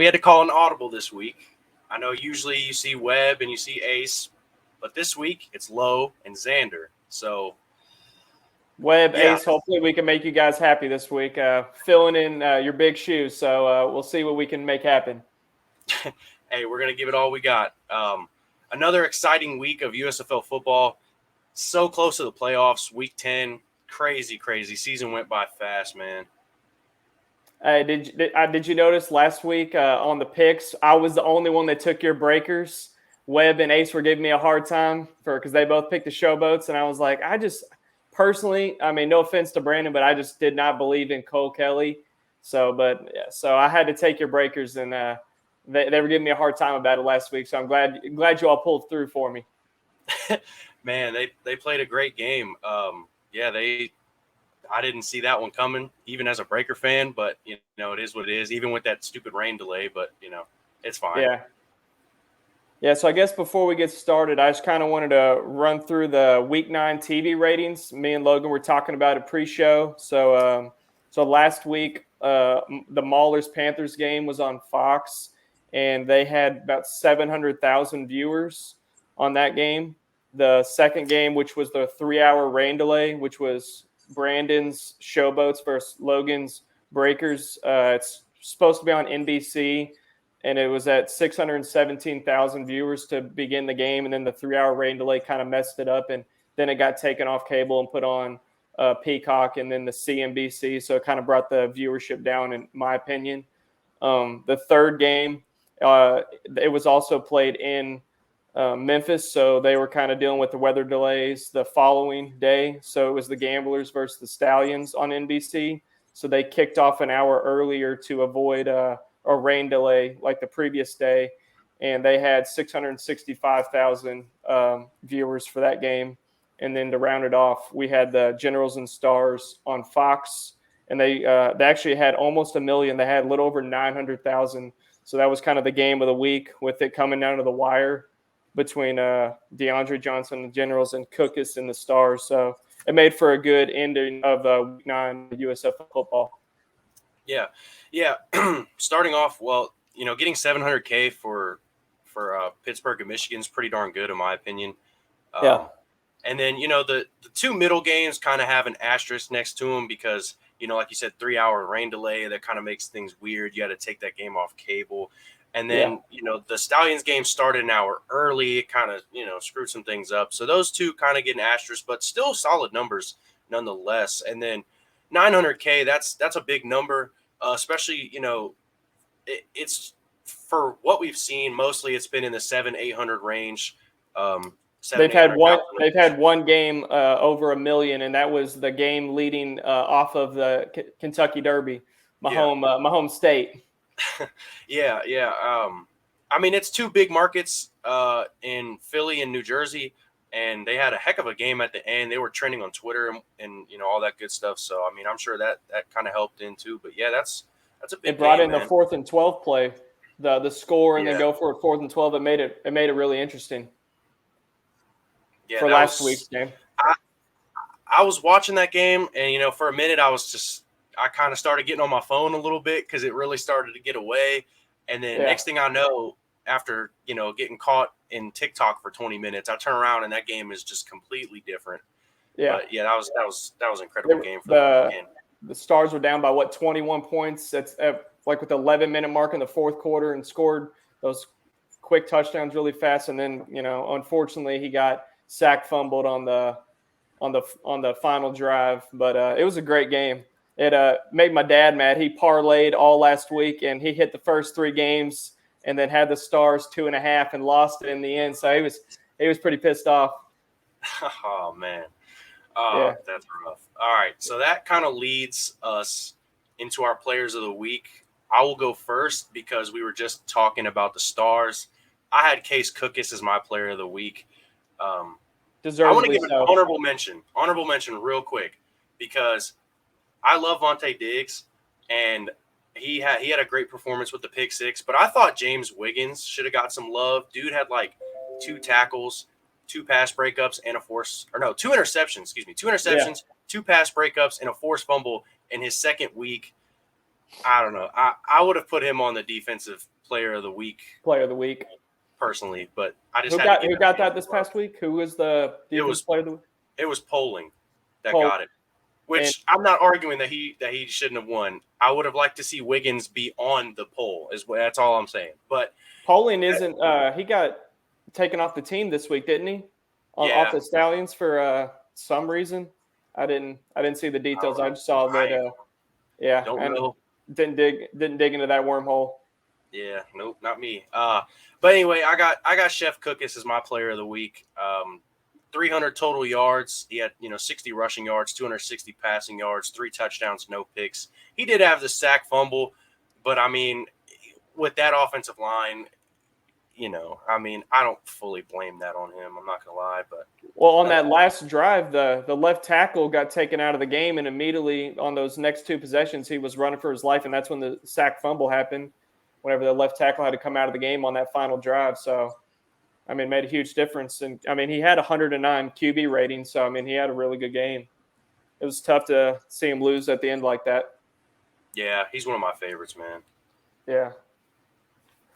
we had to call an audible this week. I know usually you see Webb and you see Ace, but this week it's Leaux and Zander. So, Webb, Ace, hopefully we can make you guys happy this week. Filling in your big shoes, so we'll see what we can make happen. Hey, we're going to give it all we got. Another exciting week of USFL football. So close to the playoffs, week 10. Crazy. Season went by fast, man. Did you notice last week on the picks, I was the only one that took your breakers. Webb and Ace were giving me a hard time because they both picked the showboats, and I was like, personally, I mean, no offense to Brandon, but I just did not believe in Cole Kelly. So I had to take your breakers, and they were giving me a hard time about it last week. So I'm glad you all pulled through for me. Man, they played a great game. I didn't see that one coming, even as a Breaker fan, but, it is what it is, even with that stupid rain delay, but, it's fine. Yeah, so I guess before we get started, I just kind of wanted to run through the Week 9 TV ratings. Me and Logan were talking about a pre-show. So last week, the Maulers-Panthers game was on Fox, and they had about 700,000 viewers on that game. The second game, which was the 3-hour rain delay, which was Brandon's Showboats versus Logan's Breakers. It's supposed to be on NBC, and it was at 617,000 viewers to begin the game, and then the 3-hour rain delay kind of messed it up, and then it got taken off cable and put on Peacock and then the CNBC, so it kind of brought the viewership down, in my opinion. The third game, it was also played in Memphis, so they were kind of dealing with the weather delays the following day. So it was the Gamblers versus the Stallions on NBC. So they kicked off an hour earlier to avoid a rain delay like the previous day, and they had 665,000 viewers for that game. And then to round it off, we had the Generals and Stars on Fox, and they actually had almost 1 million. They had a little over 900,000. So that was kind of the game of the week, with it coming down to the wire between DeAndre Johnson, the Generals, and Cookus and the Stars. So it made for a good ending of Week 9 USFL football. Yeah. Starting off, well, getting 700K for Pittsburgh and Michigan is pretty darn good in my opinion. And then, the two middle games kind of have an asterisk next to them because, like you said, 3-hour rain delay, that kind of makes things weird. You got to take that game off cable. And then, the Stallions game started an hour early. It kind of, screwed some things up. So those two kind of get an asterisk, but still solid numbers nonetheless. And then 900K, that's a big number, especially, it's for what we've seen. Mostly it's been in the 700-800 range. They've had one game over 1 million, and that was the game leading off of the Kentucky Derby, my home state. Yeah. I mean, it's two big markets in Philly and New Jersey, and they had a heck of a game at the end. They were trending on Twitter and all that good stuff. So, I mean, I'm sure that kind of helped in too. But, yeah, that's a big game. It brought in the 4th and 12 play, the score, and then go for it 4th and 12. It made it really interesting for last week's game. I was watching that game, and, for a minute I kind of started getting on my phone a little bit because it really started to get away. And then next thing I know, after, getting caught in TikTok for 20 minutes, I turn around and that game is just completely different. Yeah. But that was an incredible game for the game. The Stars were down by 21 points. That's like with the 11-minute mark in the fourth quarter, and scored those quick touchdowns really fast. And then, unfortunately he got sack fumbled on the final drive, but it was a great game. It made my dad mad. He parlayed all last week, and he hit the first 3 games and then had the Stars 2.5 and lost it in the end. So he was pretty pissed off. Oh, man. Oh, that's rough. All right, so that kind of leads us into our players of the week. I will go first because we were just talking about the Stars. I had Case Cookus as my player of the week. I want to give an honorable mention real quick because I love Vontae Diggs, and he had a great performance with the pick 6, but I thought James Wiggins should have got some love. Dude had 2 tackles, 2 pass breakups, and 2 interceptions, 2 interceptions, 2 pass breakups, and a forced fumble in his second week. I don't know. I would have put him on the defensive player of the week. Personally, but I just who got that this past week? Who was the defensive player of the week? It was Poling that got it. Which I'm not arguing that he shouldn't have won. I would have liked to see Wiggins be on the poll. That's all I'm saying. But Poling isn't. He got taken off the team this week, didn't he? Off the Stallions for some reason. I didn't see the details. I just saw that. Don't know. Didn't dig into that wormhole. Yeah, nope, not me. But anyway, I got Chef Cookus as my player of the week. 300 total yards. He had 60 rushing yards, 260 passing yards, 3 touchdowns, no picks. He did have the sack fumble, but I mean, with that offensive line, I don't fully blame that on him. I'm not gonna lie, but on that last drive, the left tackle got taken out of the game, and immediately on those next 2 possessions, he was running for his life, and that's when the sack fumble happened. Whenever the left tackle had to come out of the game on that final drive, so I mean, made a huge difference. And I mean, he had 109 QB rating, so I mean, he had a really good game. It was tough to see him lose at the end like that. Yeah, he's one of my favorites, man. Yeah.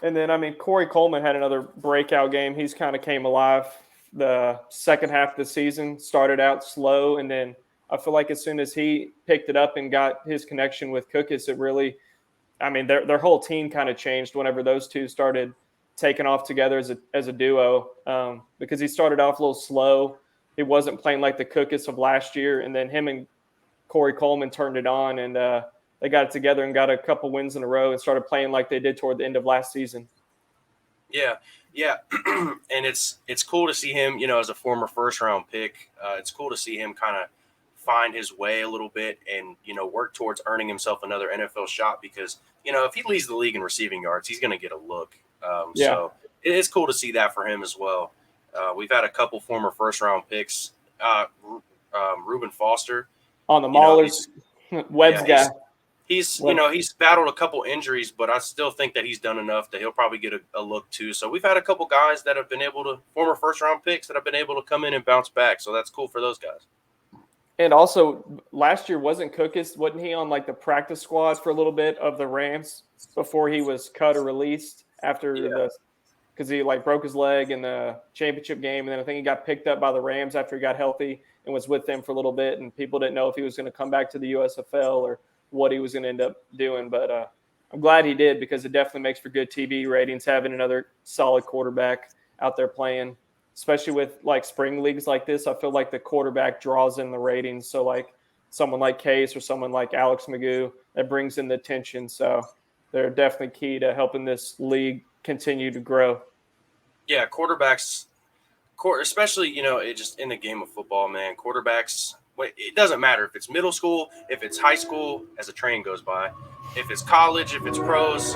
And then, I mean, Corey Coleman had another breakout game. He's kind of came alive the second half of the season, started out slow, and then I feel like as soon as he picked it up and got his connection with Cookus, it really, I mean, their whole team kind of changed whenever those two started taking off together as a duo, because he started off a little slow. He wasn't playing like the Cookus of last year, and then him and Corey Coleman turned it on, and they got it together and got a couple wins in a row and started playing like they did toward the end of last season. Yeah. And it's cool to see him, as a former first-round pick. It's cool to see him kind of find his way a little bit and, work towards earning himself another NFL shot because, if he leads the league in receiving yards, he's going to get a look. So it's cool to see that for him as well. We've had a couple former first-round picks. Reuben Foster. On the Maulers, Webb's guy. He's battled a couple injuries, but I still think that he's done enough that he'll probably get a look too. So we've had a couple guys that have been able to, former first-round picks that have been able to come in and bounce back. So that's cool for those guys. And also, last year wasn't he on like the practice squad for a little bit of the Rams before he was cut or released because he like broke his leg in the championship game, and then I think he got picked up by the Rams after he got healthy and was with them for a little bit, and people didn't know if he was going to come back to the USFL or what he was going to end up doing, but I'm glad he did because it definitely makes for good TV ratings having another solid quarterback out there playing. Especially with like spring leagues like this, I feel like the quarterback draws in the ratings. So like someone like Case or someone like Alex Magoo, that brings in the attention. So they're definitely key to helping this league continue to grow. Yeah, quarterbacks, especially, it just in the game of football, man, quarterbacks, it doesn't matter if it's middle school, if it's high school, as a train goes by, if it's college, if it's pros,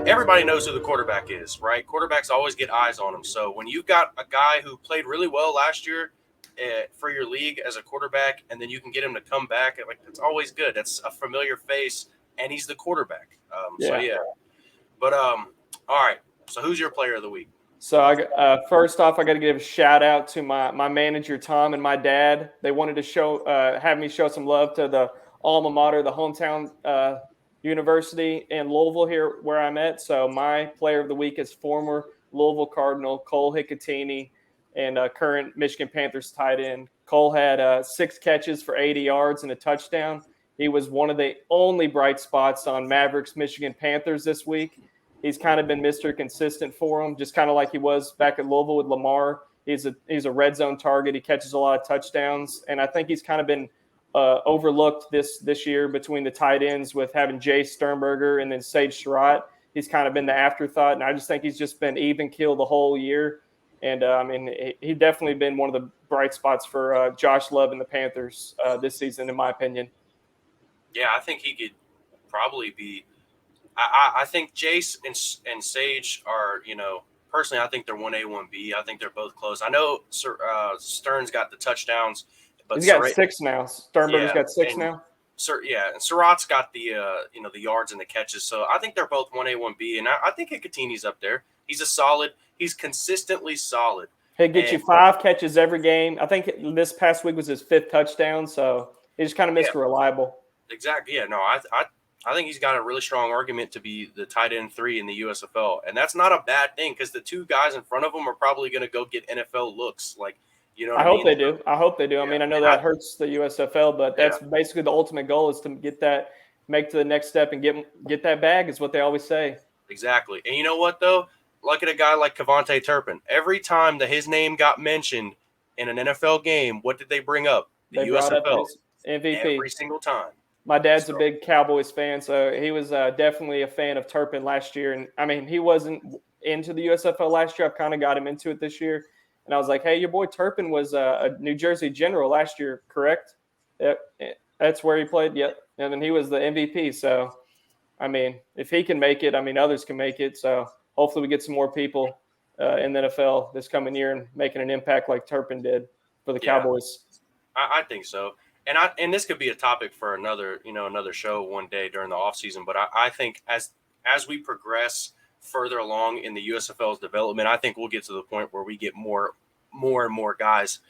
everybody knows who the quarterback is, right? Quarterbacks always get eyes on them. So when you've got a guy who played really well last year for your league as a quarterback, and then you can get him to come back, it's always good. That's a familiar face, and he's the quarterback. So, yeah. But, all right. So who's your player of the week? So first off, I got to give a shout out to my manager, Tom, and my dad. They wanted to have me show some love to the alma mater, the hometown university in Louisville here where I'm at. So my player of the week is former Louisville Cardinal Cole Hicatini and current Michigan Panthers tight end. Cole had 6 catches for 80 yards and a touchdown. He was one of the only bright spots on Mavericks Michigan Panthers this week. He's kind of been Mr. Consistent for him, just kind of like he was back at Louisville with Lamar. He's a red zone target. He catches a lot of touchdowns, and I think he's kind of been overlooked this year between the tight ends with having Jay Sternberger and then Sage Surratt. He's kind of been the afterthought, and I just think he's just been even keel the whole year. And, he definitely been one of the bright spots for Josh Love and the Panthers this season, in my opinion. Yeah, I think he could probably be – I think Jace and Sage are, personally, I think they're 1A, 1B. I think they're both close. I know Stern's got the touchdowns. But he's got 6 now. Sternberger's got 6 now. And Surratt's got the the yards and the catches. So I think they're both 1A, 1B. And I think Hicatini's up there. He's consistently solid. He'll get you 5 catches every game. I think this past week was his 5th touchdown. So he's kind of Mr. Reliable. Exactly. Yeah, no, I think he's got a really strong argument to be the tight end 3 in the USFL, and that's not a bad thing because the 2 guys in front of him are probably going to go get NFL looks. Like, you know what I I hope mean? they do. I hope they do. Yeah. I mean, I know that hurts the USFL, but that's basically the ultimate goal is to make to the next step and get that bag is what they always say. Exactly. And you know what, though? Look at a guy like Kevontae Turpin. Every time that his name got mentioned in an NFL game, what did they bring up? The They brought up USFL. his MVP. Every single time. My dad's a big Cowboys fan, so he was definitely a fan of Turpin last year. And, I mean, he wasn't into the USFL last year. I've kind of got him into it this year. And I was like, hey, your boy Turpin was a New Jersey General last year, correct? Yep. That's where he played. Yep. And then he was the MVP. So, I mean, if he can make it, I mean, others can make it. So hopefully we get some more people in the NFL this coming year and making an impact like Turpin did for the Cowboys. I think so. And this could be a topic for another show one day during the offseason. But I think as we progress further along in the USFL's development, I think we'll get to the point where we get more and more guys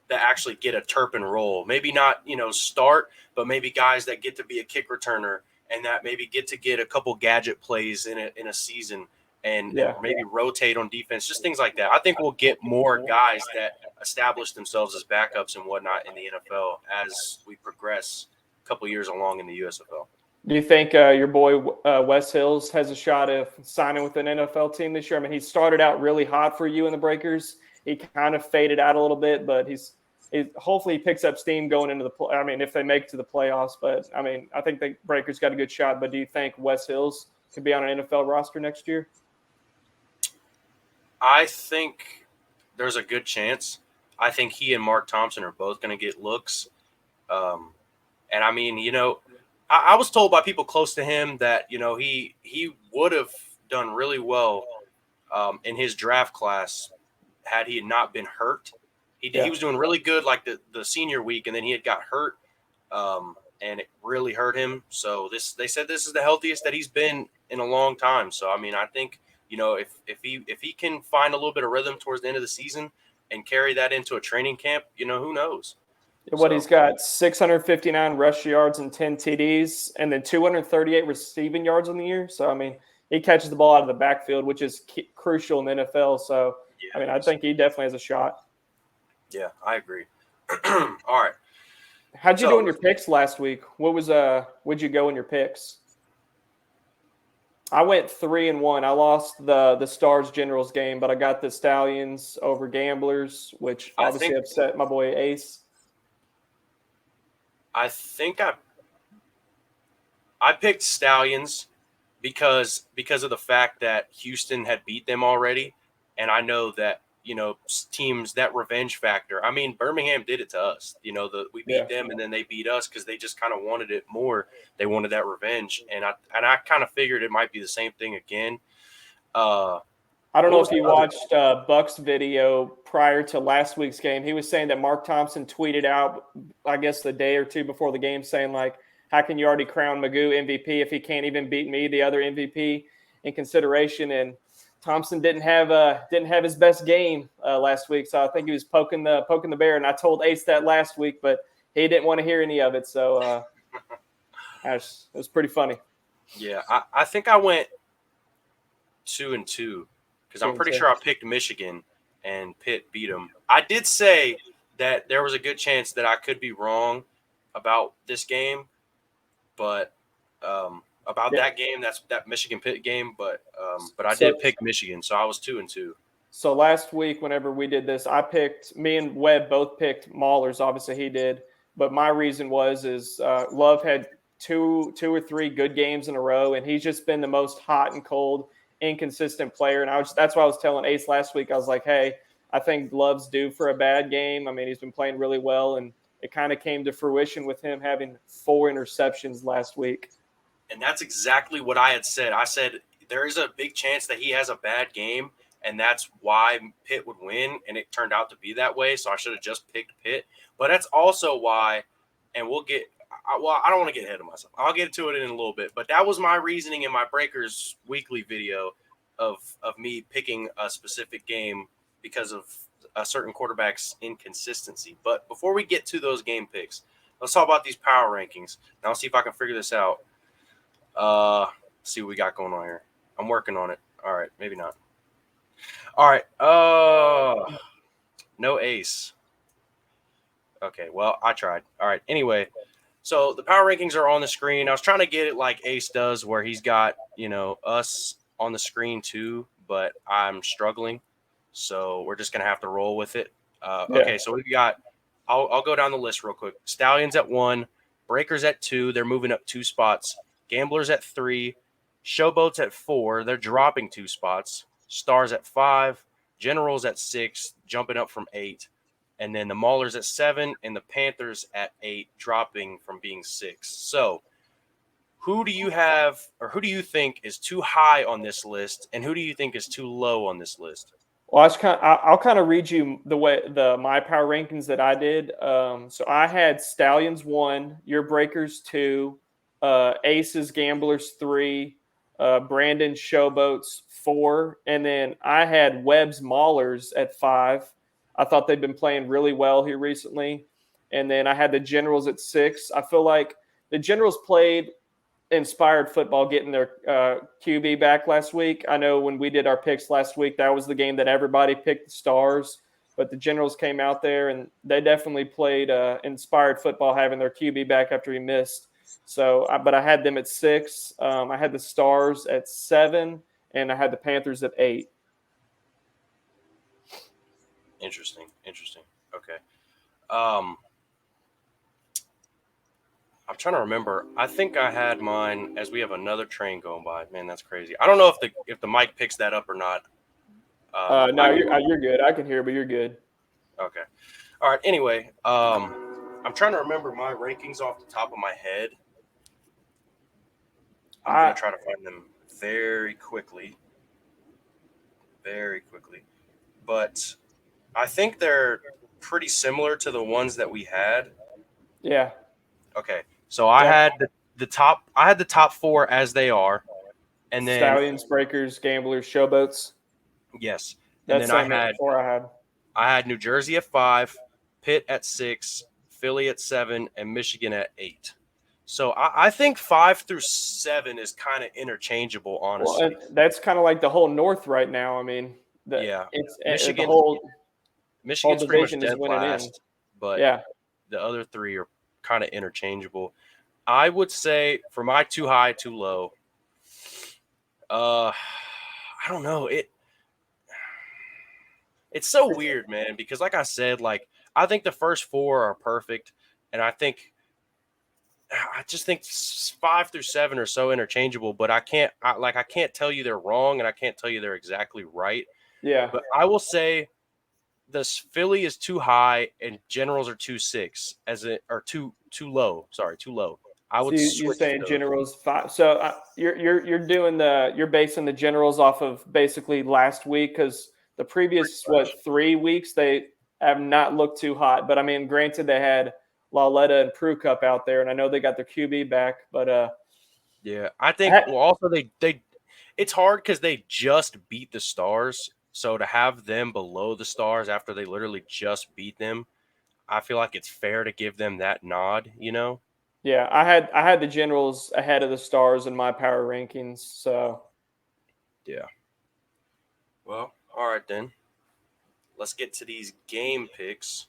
that actually get a Turpin role. Maybe not, start, but maybe guys that get to be a kick returner and that maybe get a couple gadget plays in a season and maybe rotate on defense, just things like that. I think we'll get more guys that establish themselves as backups and whatnot in the NFL as we progress a couple years along in the USFL. Do you think your boy Wes Hills has a shot of signing with an NFL team this year? I mean, he started out really hot for you in the Breakers. He kind of faded out a little bit, but hopefully he picks up steam going into if they make it to the playoffs. But, I mean, I think the Breakers got a good shot. But do you think Wes Hills could be on an NFL roster next year? I think there's a good chance. I think he and Mark Thompson are both going to get looks. And, I mean, I was told by people close to him that, he would have done really well in his draft class had he not been hurt. He was doing really good like the senior week, and then he had got hurt, and it really hurt him. So they said this is the healthiest that he's been in a long time. So, I mean, I think, if he can find a little bit of rhythm towards the end of the season and carry that into a training camp, who knows? He's got 659 rush yards and 10 TDs, and then 238 receiving yards on the year. So, I mean, he catches the ball out of the backfield, which is crucial in the NFL. So, I mean, I think he definitely has a shot. Yeah, I agree. All right. How'd you do in your picks last week? What'd you go in your picks? I went 3-1. I lost the Stars Generals game, but I got the Stallions over Gamblers, which obviously upset my boy Ace. I think I picked Stallions because of the fact that Houston had beat them already, and I know that teams, that revenge factor. I mean, Birmingham did it to us. We beat them, and then they beat us because they just kind of wanted it more. They wanted that revenge, and I kind of figured it might be the same thing again. I don't know if you watched Buck's video prior to last week's game. He was saying that Mark Thompson tweeted out, I guess, the day or two before the game, saying like, "How can you already crown Magoo MVP if he can't even beat me, the other MVP, in consideration?" And Thompson didn't have his best game last week, so I think he was poking the bear. And I told Ace that last week, but he didn't want to hear any of it. So it was pretty funny. Yeah, I think I went 2-2 because I'm pretty sure I picked Michigan and Pitt beat them. I did say that there was a good chance that I could be wrong about this game, but about that game, that Michigan Pitt game, but I did pick Michigan, so I was 2-2. So last week, whenever we did this, me and Webb both picked Maulers. Obviously, he did, but my reason was Love had two or three good games in a row, and he's just been the most hot and cold, inconsistent player. And that's why I was telling Ace last week. I was like, hey, I think Love's due for a bad game. I mean, he's been playing really well, and it kind of came to fruition with him having 4 interceptions last week. And that's exactly what I had said. I said there is a big chance that he has a bad game, and that's why Pitt would win, and it turned out to be that way, so I should have just picked Pitt. But that's also why, and I don't want to get ahead of myself. I'll get to it in a little bit, but that was my reasoning in my Breakers weekly video of me picking a specific game because of a certain quarterback's inconsistency. But before we get to those game picks, let's talk about these power rankings. Now, let's see if I can figure this out. Let's see what we got going on here. I'm working on it. All right, maybe not. All right. No ace. Okay, well, I tried. All right. Anyway, so the power rankings are on the screen. I was trying to get it like Ace does, where he's got, us on the screen too, but I'm struggling. So we're just going to have to roll with it. Okay, so we've got, I'll go down the list real quick. Stallions at 1, Breakers at 2. They're moving up 2 spots. Gamblers at 3, Showboats at 4. They're dropping 2 spots. Stars at 5, Generals at 6, jumping up from 8. And then the Maulers at 7 and the Panthers at 8, dropping from being 6. So who do you have, or who do you think is too high on this list, and who do you think is too low on this list? Well, I'll kind of read you my power rankings that I did. So I had Stallions 1, your Breakers 2, Aces Gamblers 3, Brandon Showboats 4, and then I had Webb's Maulers at 5. I thought they'd been playing really well here recently. And then I had the Generals at 6. I feel like the Generals played inspired football, getting their QB back last week. I know when we did our picks last week, that was the game that everybody picked the Stars. But the Generals came out there, and they definitely played inspired football, having their QB back after he missed. So, but I had them at 6. I had the Stars at 7, and I had the Panthers at 8. Interesting. Okay. I'm trying to remember. I think I had mine as we have another train going by. Man, that's crazy. I don't know if the mic picks that up or not. No, you're good. I can hear, but you're good. Okay. All right. Anyway, I'm trying to remember my rankings off the top of my head. I'm going to try to find them very quickly. But I think they're pretty similar to the ones that we had. Yeah. Okay. So I had the top 4 as they are. And then Stallions, Breakers, Gamblers, Showboats. Yes. And then I had New Jersey at 5, Pitt at 6, Philly at 7, and Michigan at 8. So I think 5 through 7 is kind of interchangeable, honestly. Well, that's kind of like the whole North right now. I mean, Michigan, the whole Michigan's whole pretty much division is dead winning last, but the other 3 are kind of interchangeable. I would say for my too high, too low, I don't know. It's so weird, man, because like I said, like I think the first 4 are perfect, and I just think 5 through 7 are so interchangeable, but I can't tell you they're wrong, and I can't tell you they're exactly right. Yeah. But I will say this Philly is too high and Generals are too 6 too low. Sorry, too low. I would you're saying Generals 5. So you're basing the Generals off of basically last week, because the previous 3 weeks they have not looked too hot. But I mean, granted, they had Lauletta and Prue Cup out there, and I know they got their QB back. But yeah, I think also they it's hard because they just beat the Stars. So to have them below the Stars after they literally just beat them, I feel like it's fair to give them that nod, Yeah, I had the Generals ahead of the Stars in my power rankings. So yeah. Well, all right then. Let's get to these game picks.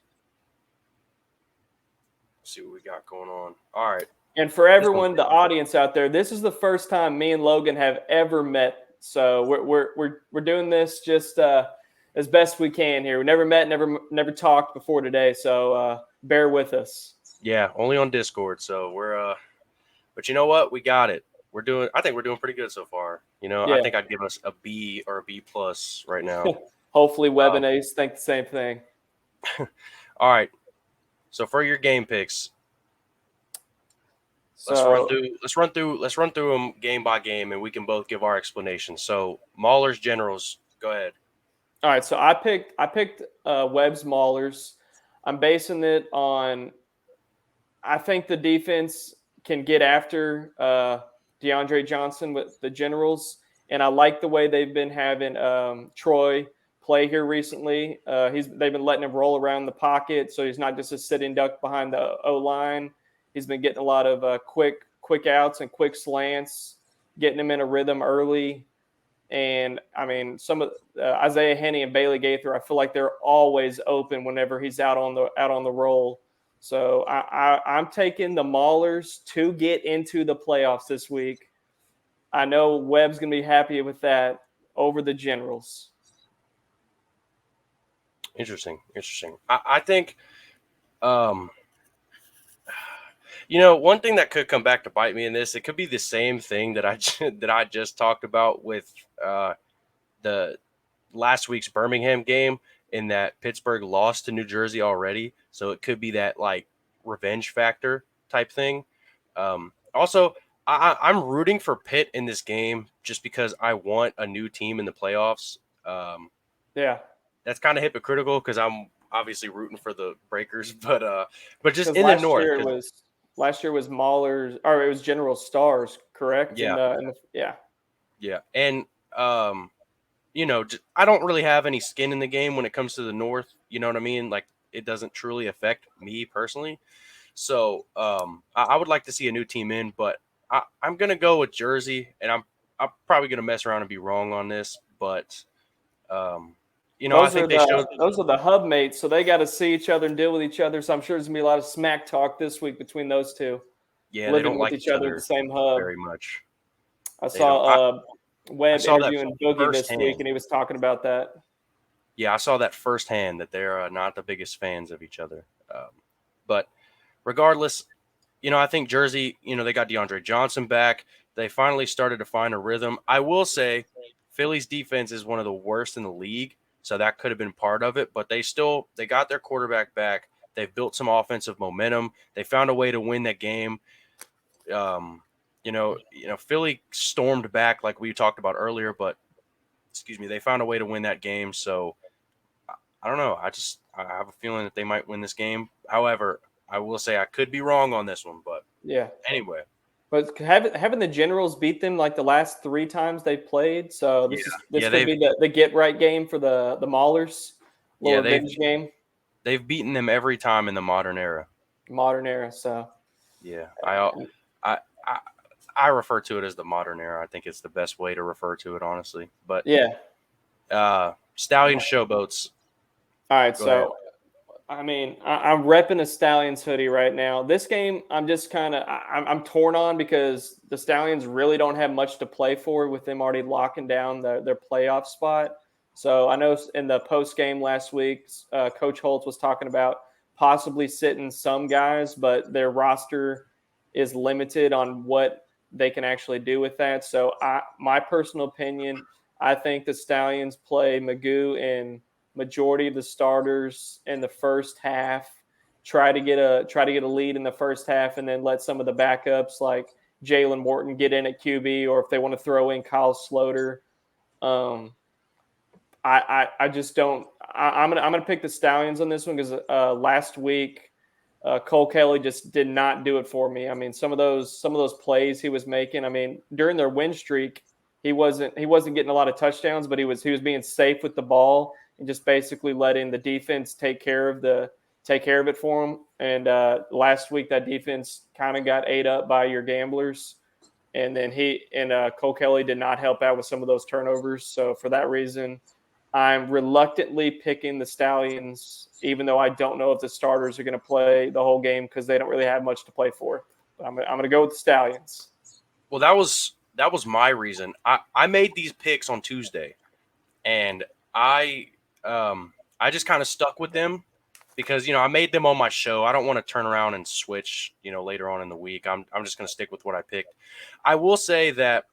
See what we got going on. All right. And for everyone, the audience out there, this is the first time me and Logan have ever met. So we're doing this just as best we can here. We never met, never talked before today. So bear with us. Yeah, only on Discord. So we're but you know what? We got it. I think we're doing pretty good so far. I think I'd give us a B or a B plus right now. Hopefully Webb and Ace think the same thing. All right. So for your game picks, let's run through them game by game, and we can both give our explanations. So Maulers, Generals, go ahead. All right. So I picked Webb's Maulers. I'm basing it on, I think the defense can get after DeAndre Johnson with the Generals, and I like the way they've been having Troy play here recently. They've been letting him roll around the pocket, so he's not just a sitting duck behind the O-line. He's been getting a lot of quick quick outs and quick slants, getting them in a rhythm early. And I mean, some of Isaiah Henney and Bailey Gaither, I feel like they're always open whenever he's out on the roll. So I'm taking the Maulers to get into the playoffs this week. I know Webb's going to be happy with that over the Generals. Interesting. I think, one thing that could come back to bite me in this, it could be the same thing that I just talked about with the last week's Birmingham game, in that Pittsburgh lost to New Jersey already. So it could be that like revenge factor type thing. Also, I'm rooting for Pitt in this game just because I want a new team in the playoffs. Yeah. That's kind of hypocritical because I'm obviously rooting for the Breakers, but just in the last North. Last year was Maulers, or it was General Stars, correct? Yeah. Yeah. And I don't really have any skin in the game when it comes to the North. You know what I mean? Like, it doesn't truly affect me personally. So I would like to see a new team in, but I'm gonna go with Jersey, and I'm probably gonna mess around and be wrong on this, but I think those are the hub mates, so they got to see each other and deal with each other. So I'm sure there's gonna be a lot of smack talk this week between those two. Yeah, living they don't with like each other at the same hub very much. I saw Webb interviewing Boogie this firsthand. week, and he was talking about that. Yeah, I saw that firsthand, that they're not the biggest fans of each other. But regardless, I think Jersey, they got DeAndre Johnson back. They finally started to find a rhythm. I will say Philly's defense is one of the worst in the league, so that could have been part of it. But they got their quarterback back. They've built some offensive momentum. They found a way to win that game. Philly stormed back like we talked about earlier, but they found a way to win that game. So I don't know. I have a feeling that they might win this game. However, I will say I could be wrong on this one, but yeah. Anyway, but having the Generals beat them like the last 3 times they played, so this could be the get right game for the Maulers. Revenge game. They've beaten them every time in the modern era. So yeah, I refer to it as the modern era. I think it's the best way to refer to it, honestly. But Stallion Showboats. All right, so I mean, I'm repping a Stallions hoodie right now. This game, I'm just I'm torn on because the Stallions really don't have much to play for with them already locking down their playoff spot. So I know in the post game last week, Coach Holtz was talking about possibly sitting some guys, but their roster is limited on what they can actually do with that. So my personal opinion, I think the Stallions play Magoo and majority of the starters in the first half, try to get a lead in the first half, and then let some of the backups like Jalen Morton get in at QB, or if they want to throw in Kyle Sloter. I just don't. I'm gonna pick the Stallions on this one because last week Cole Kelly just did not do it for me. I mean, some of those plays he was making. I mean, during their win streak, he wasn't getting a lot of touchdowns, but he was being safe with the ball and just basically letting the defense take care of it for him. And last week that defense kind of got ate up by your gamblers, and then Cole Kelly did not help out with some of those turnovers. So for that reason, I'm reluctantly picking the Stallions, even though I don't know if the starters are going to play the whole game because they don't really have much to play for. But I'm going to go with the Stallions. Well, that was my reason. I made these picks on Tuesday, and I just kind of stuck with them because I made them on my show. I don't want to turn around and switch later on in the week. I'm just going to stick with what I picked. I will say that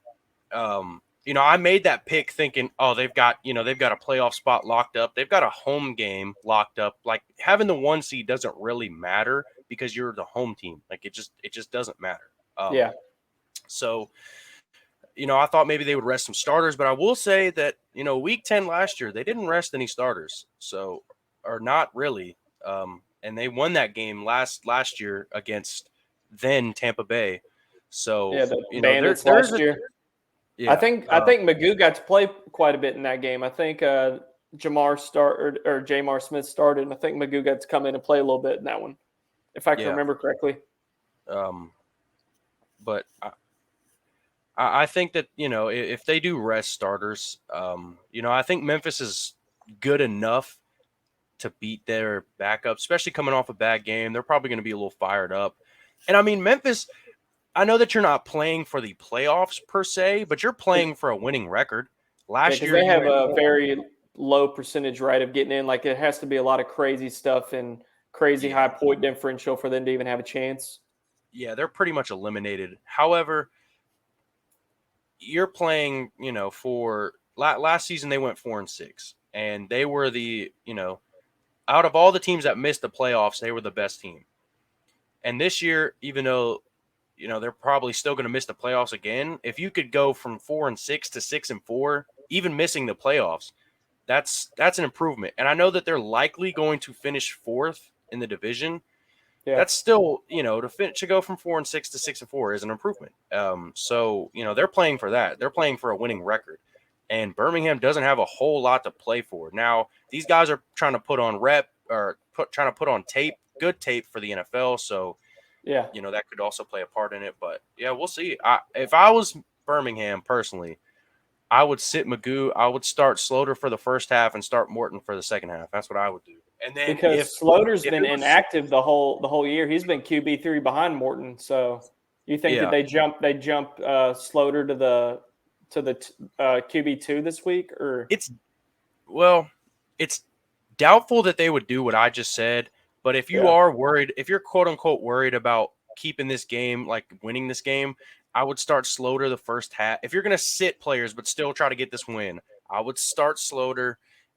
I made that pick thinking, oh, they've got a playoff spot locked up. They've got a home game locked up. Like, having the 1 seed doesn't really matter because you're the home team. Like, it just doesn't matter. So, I thought maybe they would rest some starters, but I will say that, week 10 last year, they didn't rest any starters. So, or not really. And they won that game last year against then Tampa Bay. So, the Bandits last year. Yeah. I think Magoo got to play quite a bit in that game. I think Jamar Smith started, and I think Magoo got to come in and play a little bit in that one, if I can remember correctly. but I think that, if they do rest starters, I think Memphis is good enough to beat their backup, especially coming off a bad game. They're probably going to be a little fired up. And I mean, Memphis, I know that you're not playing for the playoffs per se, but you're playing for a winning record. Last year, they have a very low percentage rate of getting in. Like, it has to be a lot of crazy stuff and crazy high point differential for them to even have a chance. Yeah, they're pretty much eliminated. However, you're playing, for last season they went 4-6, and they were out of all the teams that missed the playoffs, they were the best team. And this year, even though they're probably still going to miss the playoffs again, if you could go from 4-6 to 6-4, even missing the playoffs, that's an improvement. And I know that they're likely going to finish fourth in the division. Yeah. That's still, to go from 4-6 to 6-4 is an improvement. So they're playing for that. They're playing for a winning record, and Birmingham doesn't have a whole lot to play for. Now, these guys are trying to put on trying to put on tape, good tape for the NFL. So, yeah, that could also play a part in it. But yeah, we'll see. If I was Birmingham personally, I would sit Magoo. I would start Sloter for the first half and start Morton for the second half. That's what I would do. And then because Sloter's been inactive the whole year, he's been QB3 behind Morton. So you think that they jump Sloter to the QB2 this week, or it's doubtful that they would do what I just said. But if you are worried, if you're quote unquote worried about keeping this game, like winning this game, I would start Sloter the first half. If you're going to sit players but still try to get this win, I would start Sloter.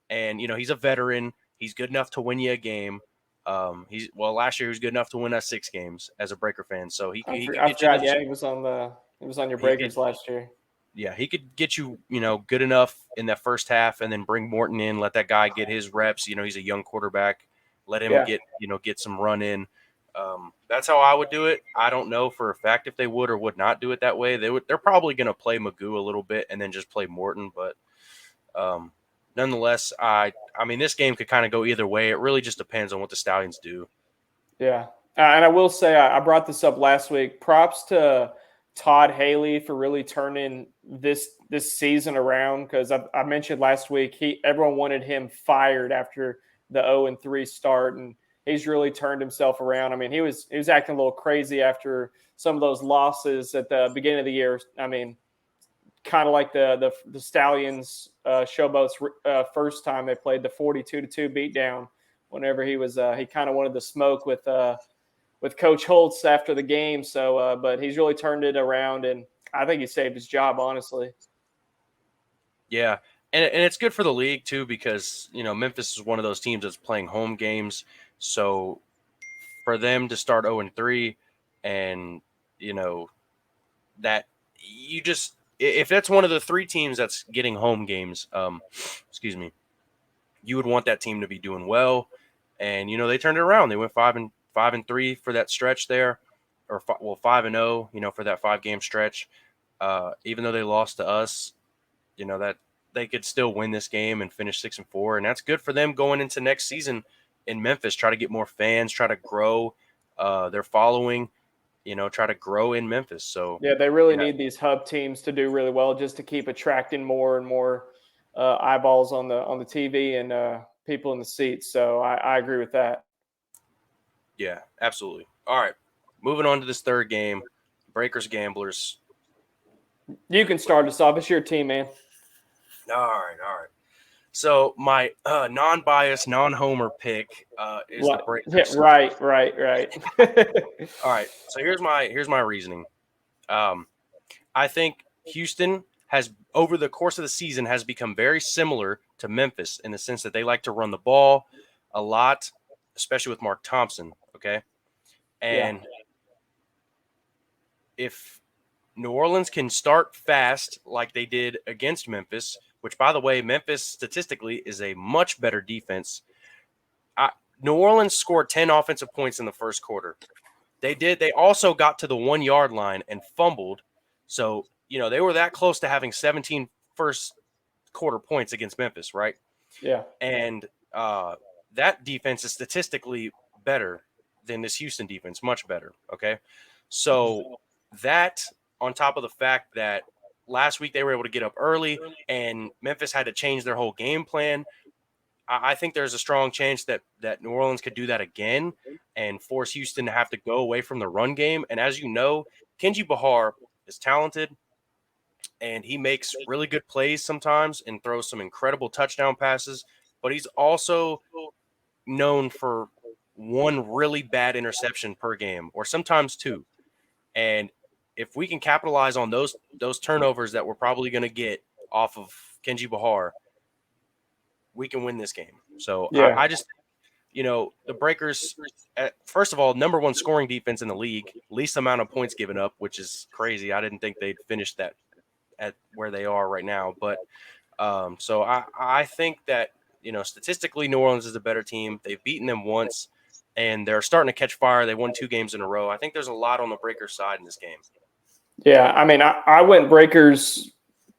And, he's a veteran. He's good enough to win you a game. Last year he was good enough to win us 6 games as a Breaker fan. So he could get you. Yeah, he was on your Breakers last year. Yeah, he could get you, good enough in that first half, and then bring Morton in, let that guy get his reps. He's a young quarterback. Let him get some run in. That's how I would do it. I don't know for a fact if they would or would not do it that way. They're probably going to play Magoo a little bit and then just play Morton. But nonetheless, I mean, this game could kind of go either way. It really just depends on what the Stallions do. Yeah, and I will say I brought this up last week. Props to Todd Haley for really turning this season around, because I mentioned last week everyone wanted him fired after the 0-3 start, and he's really turned himself around. I mean, he was acting a little crazy after some of those losses at the beginning of the year. I mean, kind of like the Stallions Showboat's first time they played, the 42-2 beatdown. Whenever he kind of wanted the smoke with Coach Holtz after the game. So, but he's really turned it around, and I think he saved his job, honestly. Yeah. And it's good for the league too, because, Memphis is one of those teams that's playing home games. So for them to start 0-3 and, that you just, if that's one of the 3 teams that's getting home games, you would want that team to be doing well. And, they turned it around. They went 5-3 for that stretch there, or 5-0, for that 5-game stretch. Even though they lost to us, that they could still win this game and finish 6-4, and that's good for them going into next season in Memphis. Try to get more fans, try to grow their following, try to grow in Memphis. So yeah, they really need these hub teams to do really well, just to keep attracting more and more eyeballs on the TV and people in the seats. So I agree with that. Yeah, absolutely. All right, moving on to this third game, Breakers Gamblers. You can start us off. It's your team, man. All right. So my non-biased, non-homer pick is the Breakers. Yeah, right. All right. So here's my reasoning. I think Houston has, over the course of the season, has become very similar to Memphis in the sense that they like to run the ball a lot, especially with Mark Thompson. Okay, and if New Orleans can start fast like they did against Memphis, which, by the way, Memphis statistically is a much better defense. New Orleans scored 10 offensive points in the first quarter. They also got to the 1-yard line and fumbled. So, they were that close to having 17 first quarter points against Memphis, right? Yeah. And that defense is statistically better than this Houston defense, much better, okay? So that on top of the fact that last week they were able to get up early and Memphis had to change their whole game plan, I think there's a strong chance that New Orleans could do that again and force Houston to have to go away from the run game. And as you know, Kenji Bahar is talented, and he makes really good plays sometimes and throws some incredible touchdown passes, but he's also known for one really bad interception per game or sometimes two. And if we can capitalize on those turnovers that we're probably going to get off of Kenji Bahar, we can win this game. So I just, the Breakers, first of all, number one scoring defense in the league, least amount of points given up, which is crazy. I didn't think they'd finish that at where they are right now. But so I think that, statistically, New Orleans is a better team. They've beaten them once, and they're starting to catch fire. They won 2 games in a row. I think there's a lot on the Breakers side in this game. Yeah, I mean, I went Breakers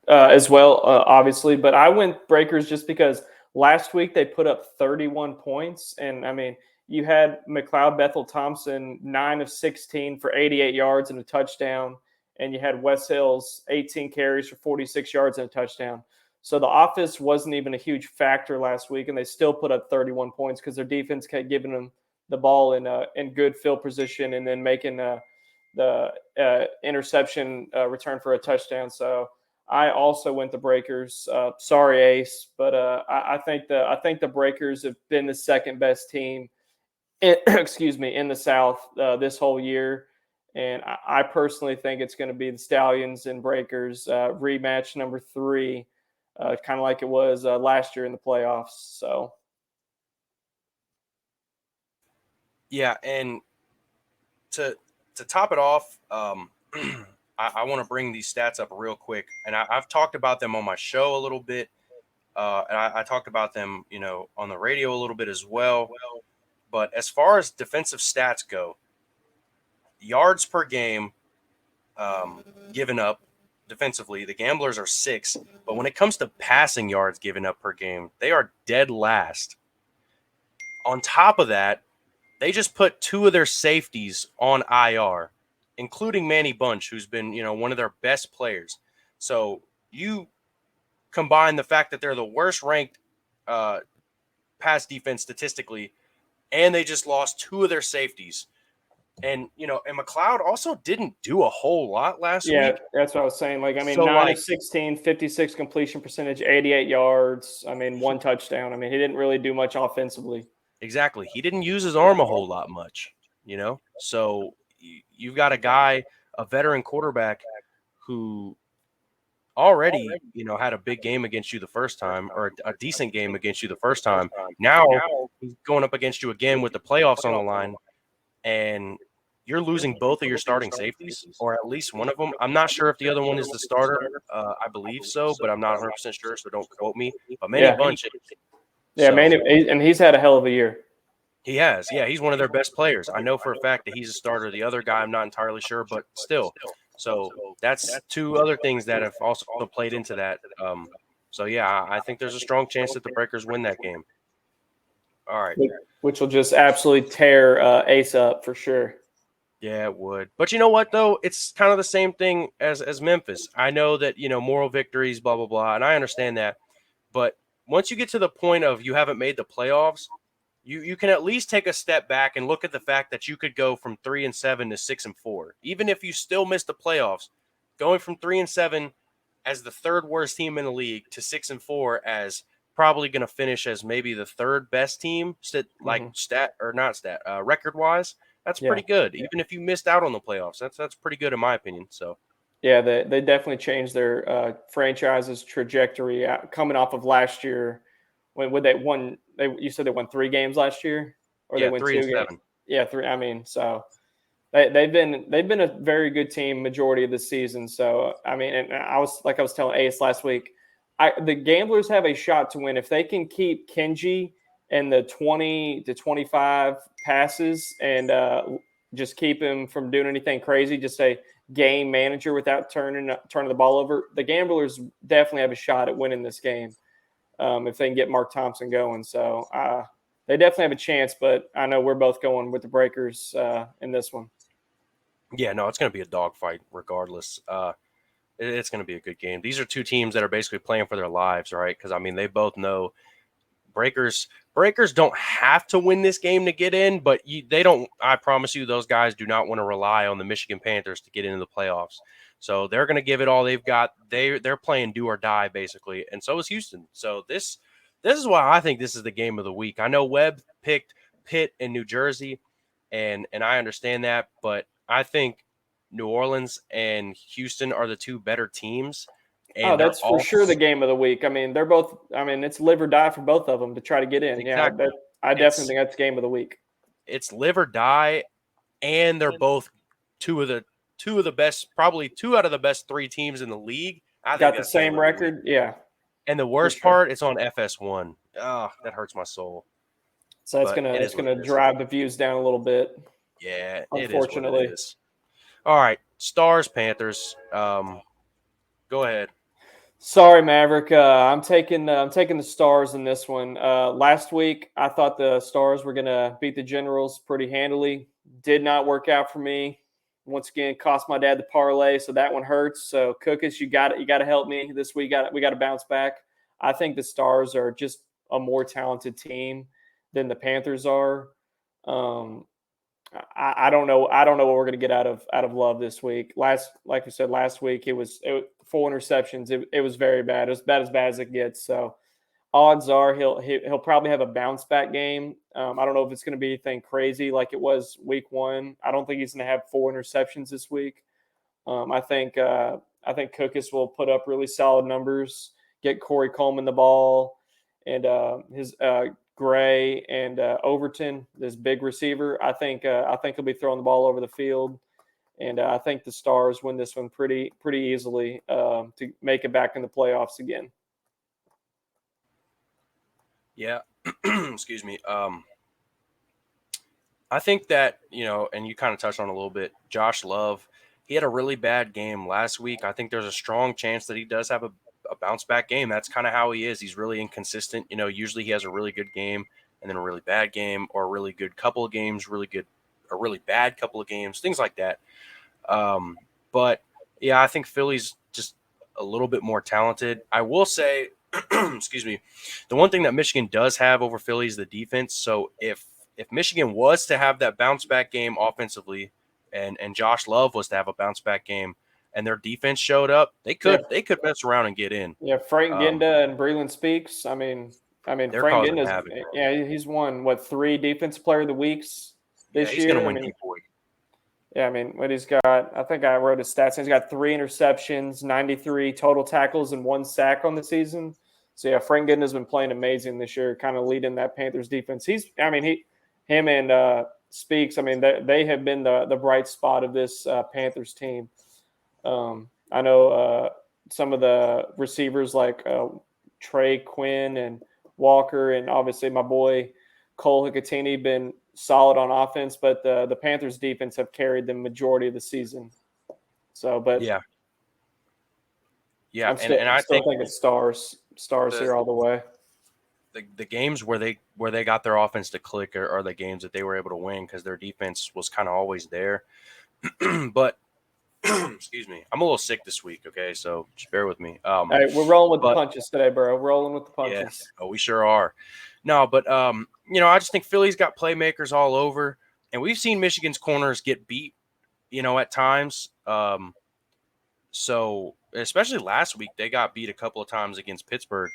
as well, obviously, but I went Breakers just because last week they put up 31 points. And, I mean, you had McLeod Bethel-Thompson, 9 of 16 for 88 yards and a touchdown. And you had Wes Hills, 18 carries for 46 yards and a touchdown. So the offense wasn't even a huge factor last week, and they still put up 31 points because their defense kept giving them the ball in good field position and then making the interception return for a touchdown. So I also went the Breakers. Sorry, Ace, but I think the Breakers have been the second best team, in the South this whole year. And I personally think it's going to be the Stallions and Breakers rematch number 3, kind of like it was last year in the playoffs. So, yeah, and to top it off, I want to bring these stats up real quick, and I've talked about them on my show a little bit, and I talked about them, on the radio a little bit as well. But as far as defensive stats go, yards per game given up defensively, the Gamblers are 6. But when it comes to passing yards given up per game, they are dead last. On top of that, they just put 2 of their safeties on IR, including Manny Bunch, who's been, one of their best players. So you combine the fact that they're the worst ranked pass defense statistically, and they just lost 2 of their safeties. And, and McLeod also didn't do a whole lot last week. Yeah, that's what I was saying. 9 of 16, 56 completion percentage, 88 yards. 1 touchdown. He didn't really do much offensively. Exactly. He didn't use his arm a whole lot much, So you've got a guy, a veteran quarterback who already, had a big game against you the first time, or a decent game against you the first time. Now he's going up against you again with the playoffs on the line, and you're losing both of your starting safeties, or at least one of them. I'm not sure if the other one is the starter. I believe so, but I'm not 100% sure, so don't quote me. But Manny Bunch. Yeah, Manny, and he's had a hell of a year. He has. Yeah, he's one of their best players. I know for a fact that he's a starter. The other guy, I'm not entirely sure, but still. So that's 2 other things that have also played into that. So, yeah, I think there's a strong chance that the Breakers win that game. All right. Which will just absolutely tear Ace up for sure. Yeah, it would. But you know what, though? It's kind of the same thing as Memphis. I know that, moral victories, blah, blah, blah, and I understand that. But once you get to the point of you haven't made the playoffs, you can at least take a step back and look at the fact that you could go from 3-7 to 6-4. Even if you still miss the playoffs, going from 3-7 as the 3rd worst team in the league to 6-4 as probably going to finish as maybe the 3rd best team, record wise. That's pretty good. Even if you missed out on the playoffs, that's pretty good in my opinion. So, yeah, they definitely changed their franchise's trajectory coming off of last year. When they won, you said they won 3 games last year, or they won 2 games. Yeah, 3. So they've been a very good team majority of the season. So and I was telling Ace last week, the Gamblers have a shot to win if they can keep Kenji in the 20 to 25 passes and just keep him from doing anything crazy. Just a game manager without turning the ball over. The Gamblers definitely have a shot at winning this game if they can get Mark Thompson going. So they definitely have a chance, but I know we're both going with the Breakers in this one. Yeah, no, it's going to be a dogfight regardless. It's going to be a good game. These are two teams that are basically playing for their lives, right? Because I mean, they both know Breakers don't have to win this game to get in, but they don't. I promise you, those guys do not want to rely on the Michigan Panthers to get into the playoffs. So they're going to give it all they've got. They're playing do or die basically, and so is Houston. So this is why I think this is the game of the week. I know Webb picked Pitt and New Jersey, and I understand that, but I think New Orleans and Houston are the two better teams, Oh, and they're that's for all sure the game of the week. I mean, they're both. I mean, it's live or die for both of them to try to get in. Yeah, exactly. I definitely It's think that's game of the week. it's live or die, and they're both two of the best, probably two out of the best three teams in the league. I think Got the that's game same of the week. record. Yeah, And the for worst sure. part, it's on FS1. Oh, that hurts my soul. So But it it's is what gonna it is. drive the views down a little bit. Yeah, it is what it Unfortunately. is. All right, Stars Panthers. Go ahead. Sorry, Maverick. I'm taking the Stars in this one. Last week, I thought the Stars were gonna beat the Generals pretty handily. Did not work out for me. Once again, cost my dad the parlay, so that one hurts. So, Cookus, you got to help me this week. We got to bounce back. I think the Stars are just a more talented team than the Panthers are. Um, I don't know. I don't know what we're going to get out of Love this week. Like I said, last week it was 4 interceptions. It was very bad. It was about as bad as it gets. So odds are he'll probably have a bounce back game. I don't know if it's going to be anything crazy like it was week 1. I don't think he's going to have 4 interceptions this week. I think Cookus will put up really solid numbers. Get Corey Coleman the ball, and his Gray and Overton, this big receiver. I think he'll be throwing the ball over the field, and I think the Stars win this one pretty easily to make it back in the playoffs again. Yeah. Excuse me. I think that, and you kind of touched on a little bit, Josh Love, he had a really bad game last week. I think there's a strong chance that he does have a bounce back game. That's kind of how he is. He's really inconsistent. Usually he has a really good game and then a really bad game, or a really good couple of games, a really bad couple of games, things like that. But yeah, I think Philly's just a little bit more talented. I will say, excuse me, the one thing that Michigan does have over Philly is the defense. So if Michigan was to have that bounce back game offensively, and Josh Love was to have a bounce back game, and their defense showed up, they could mess around and get in. Yeah, Frank Ginda and Breland Speaks. I mean, They're Frank causing Ginda's havoc. he's won 3 Defensive Player of the Weeks Yeah, this he's year. going to win D-Boy. Yeah, I mean, what he's got, I think I wrote his stats. He's got 3 interceptions, 93 total tackles, and 1 sack on the season. So yeah, Frank Ginda has been playing amazing this year, kind of leading that Panthers defense. Him and Speaks. I mean, they have been the bright spot of this Panthers team. I know some of the receivers like Trey Quinn and Walker, and obviously my boy Cole Hicatini been solid on offense, but the Panthers defense have carried the majority of the season. So, but yeah, I'm still thinking stars here all the way. The games where they got their offense to click are the games that they were able to win because their defense was kind of always there. But excuse me, I'm a little sick this week. Okay, so just bear with me. Hey, we're rolling with the punches today, bro. Rolling with the punches. Yes. Oh, we sure are. No, but I just think Philly's got playmakers all over, and we've seen Michigan's corners get beat, at times. So especially last week, they got beat a couple of times against Pittsburgh.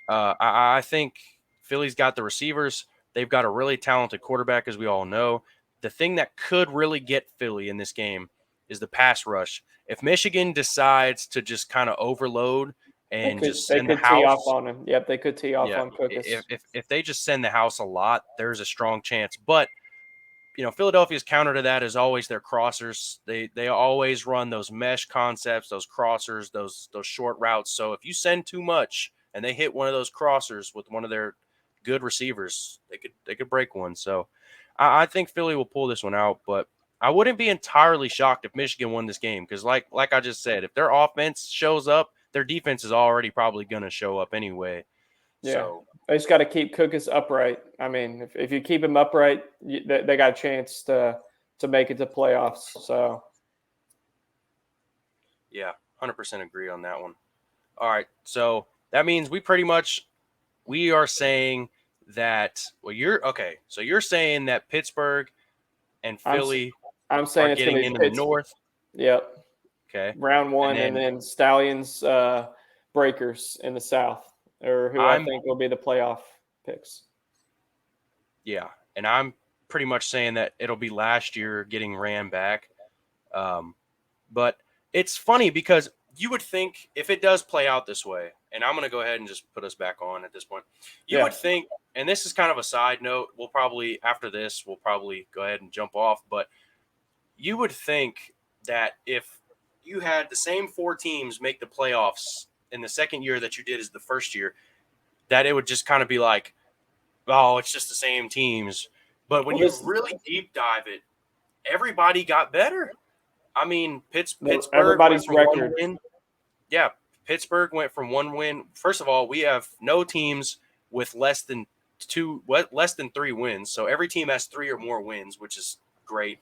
I think Philly's got the receivers. They've got a really talented quarterback, as we all know. The thing that could really get Philly in this game is the pass rush. If Michigan decides to just kind of overload and just send the house, tee off on him. Yep, they could tee off on Cookus. If they just send the house a lot, there's a strong chance. But Philadelphia's counter to that is always their crossers. They always run those mesh concepts, those crossers, those short routes. So if you send too much and they hit one of those crossers with one of their good receivers, they could break one. So I think Philly will pull this one out, but I wouldn't be entirely shocked if Michigan won this game because, like I just said, if their offense shows up, their defense is already probably going to show up anyway. Yeah, so they just got to keep Cookus upright. I mean, if you keep him upright, they got a chance to to make it to playoffs. So, yeah, 100% agree on that one. All right, so that means we are saying that so you're saying that Pittsburgh and Philly I'm are saying it's going getting to into be the North. Yep. Okay. Round one, and then Stallions Breakers in the South, or who I think will be the playoff picks. Yeah, and I'm pretty much saying that it'll be last year getting ran back. But it's funny because you would think if it does play out this way, and I'm going to go ahead and just put us back on at this point, you would think, and this is kind of a side note, after this, we'll probably go ahead and jump off, but you would think that if you had the same 4 teams make the playoffs in the second year that you did as the first year, that it would just kind of be like, oh, it's just the same teams. But when you really deep dive it, everybody got better. I mean, Pittsburgh everybody's went from record. 1 win. Yeah, Pittsburgh went from 1 win. First of all, we have no teams with less than 3 wins. So every team has 3 or more wins, which is great.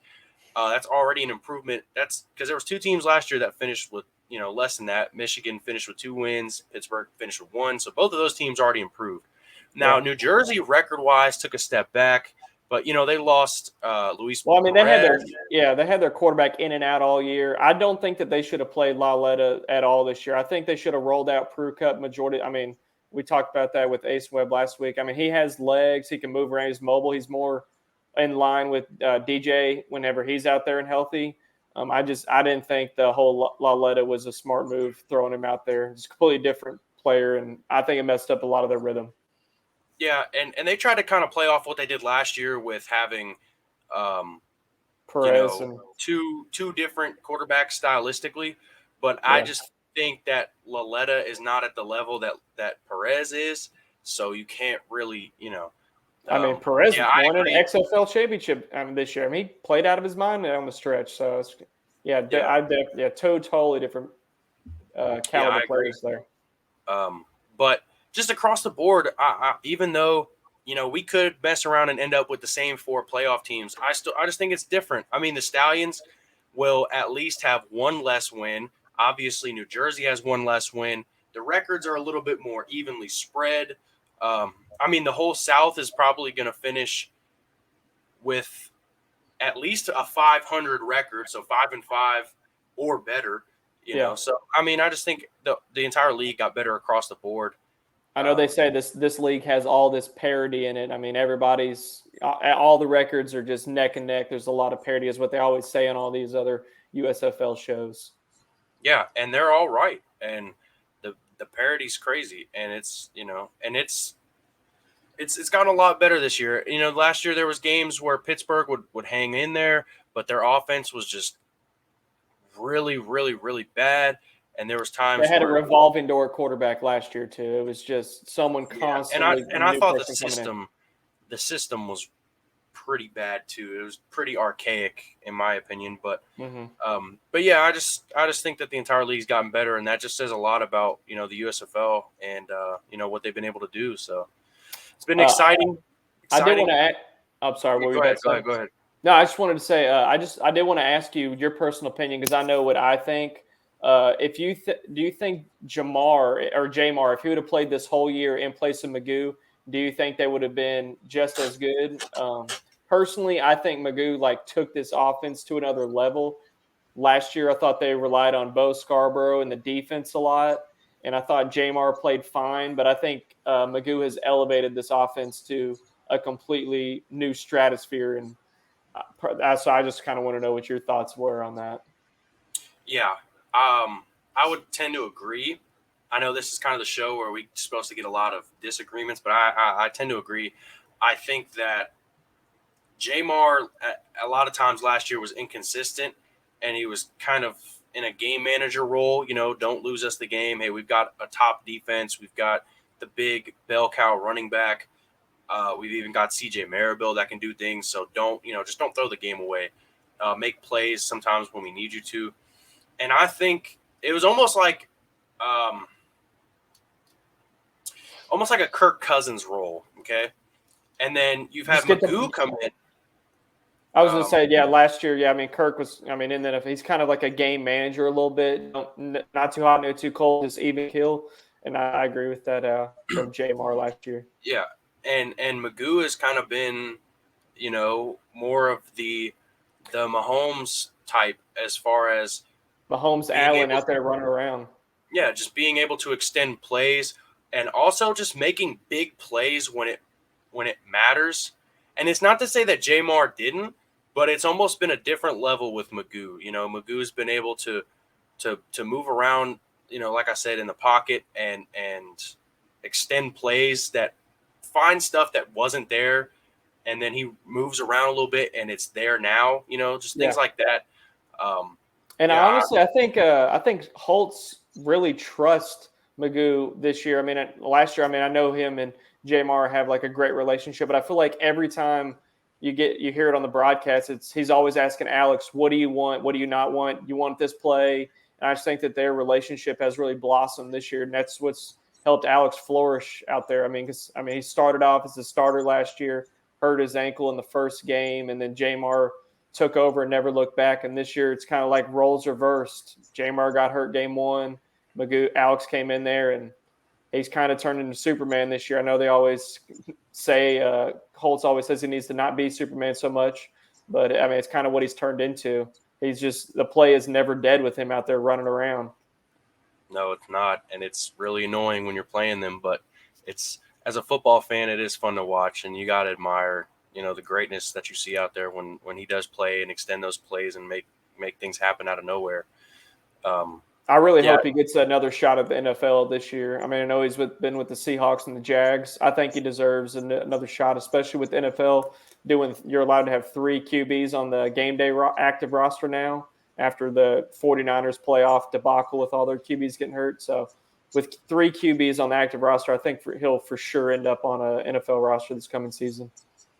That's already an improvement. That's because there was 2 teams last year that finished with less than that. Michigan finished with 2 wins. Pittsburgh finished with 1. So both of those teams already improved. Now New Jersey record-wise took a step back, but they lost Luis. Well, I mean, Perez. they had their quarterback in and out all year. I don't think that they should have played Lauletta at all this year. I think they should have rolled out Prue Cup majority. I mean, we talked about that with Ace Webb last week. I mean, he has legs. He can move around. He's mobile. He's more in line with DJ whenever he's out there and healthy. I didn't think the whole Lauletta was a smart move throwing him out there. It's a completely different player, and I think it messed up a lot of their rhythm. Yeah, and they tried to kind of play off what they did last year with having Perez two different quarterbacks stylistically, but I just think that Lauletta is not at the level that Perez is, so you can't really, I mean, Perez won an XFL championship this year. I mean, he played out of his mind on the stretch. So, totally different caliber players there. But just across the board, even though we could mess around and end up with the same 4 playoff teams, I just think it's different. I mean, the Stallions will at least have 1 less win. Obviously, New Jersey has 1 less win. The records are a little bit more evenly spread. I mean, the whole South is probably going to finish with at least a 500 record, so 5-5 or better. You know, so I mean, I just think the entire league got better across the board. I know they say this league has all this parity in it. I mean, all the records are just neck and neck. There's a lot of parity, is what they always say on all these other USFL shows. Yeah, and they're all right, and the parity's crazy, and it's it's gotten a lot better this year. Last year there was games where Pittsburgh would hang in there, but their offense was just really, really, really bad. And there was times they had a revolving door quarterback last year too. It was just someone constantly. And I thought the system was pretty bad too. It was pretty archaic in my opinion. But but yeah, I just think that the entire league's gotten better, and that just says a lot about the USFL and what they've been able to do. So it's been exciting. I did want to add. I'm sorry. Go ahead. No, I just wanted to say I did want to ask you your personal opinion, because I know what I think. If you do you think Jamar, if he would have played this whole year in place of Magoo, do you think they would have been just as good? Personally, I think Magoo took this offense to another level. Last year, I thought they relied on Bo Scarborough and the defense a lot, and I thought Jamar played fine. But I think Magoo has elevated this offense to a completely new stratosphere, and so I just kind of want to know what your thoughts were on that. Yeah. I would tend to agree. I know this is kind of the show where we're supposed to get a lot of disagreements, but I tend to agree. I think that Jamar, a lot of times last year, was inconsistent, and he was kind of in a game manager role. Don't lose us the game. Hey, we've got a top defense. We've got the big bell cow running back. We've even got CJ Maribel that can do things. So just don't throw the game away. Make plays sometimes when we need you to. And I think it was almost like a Kirk Cousins role, okay? And then you've had Magoo come in. I was going to say, last year, I mean, Kirk was, I mean, in the NFL, he's kind of like a game manager a little bit. Not too hot, not too cold, just even kill. And I agree with that from Jamar last year. Yeah, and Magoo has kind of been, more of the Mahomes type as far as Mahomes, Allen out there running around. Yeah, just being able to extend plays and also just making big plays when it matters. And it's not to say that Jamar didn't, but it's almost been a different level with Magoo. Magoo's been able to move around, like I said, in the pocket and extend plays that find stuff that wasn't there, and then he moves around a little bit and it's there now. Just things like that. And honestly, I think Holtz really trusts Magoo this year. I mean, last year, I know him and Jamar have like a great relationship, but I feel like every time you hear it on the broadcast, he's always asking Alex, "What do you want? What do you not want? You want this play?" And I just think that their relationship has really blossomed this year, and that's what's helped Alex flourish out there. I mean, he started off as a starter last year, hurt his ankle in the first game, and then Jamar took over and never looked back. And this year, it's kind of like roles reversed. Jamar got hurt game one. Alex came in there, and he's kind of turned into Superman this year. I know they always say Holtz always says he needs to not be Superman so much, but I mean, it's kind of what he's turned into. He's just, the play is never dead with him out there running around. No, it's not, and it's really annoying when you're playing them. But it's, as a football fan, it is fun to watch, and you got to admire, the greatness that you see out there when he does play and extend those plays and make things happen out of nowhere. I really hope he gets another shot at the NFL this year. I mean, I know he's been with the Seahawks and the Jags. I think he deserves another shot, especially with the NFL you're allowed to have 3 QBs on the game day active roster now after the 49ers playoff debacle with all their QBs getting hurt. So with 3 QBs on the active roster, I think he'll for sure end up on an NFL roster this coming season.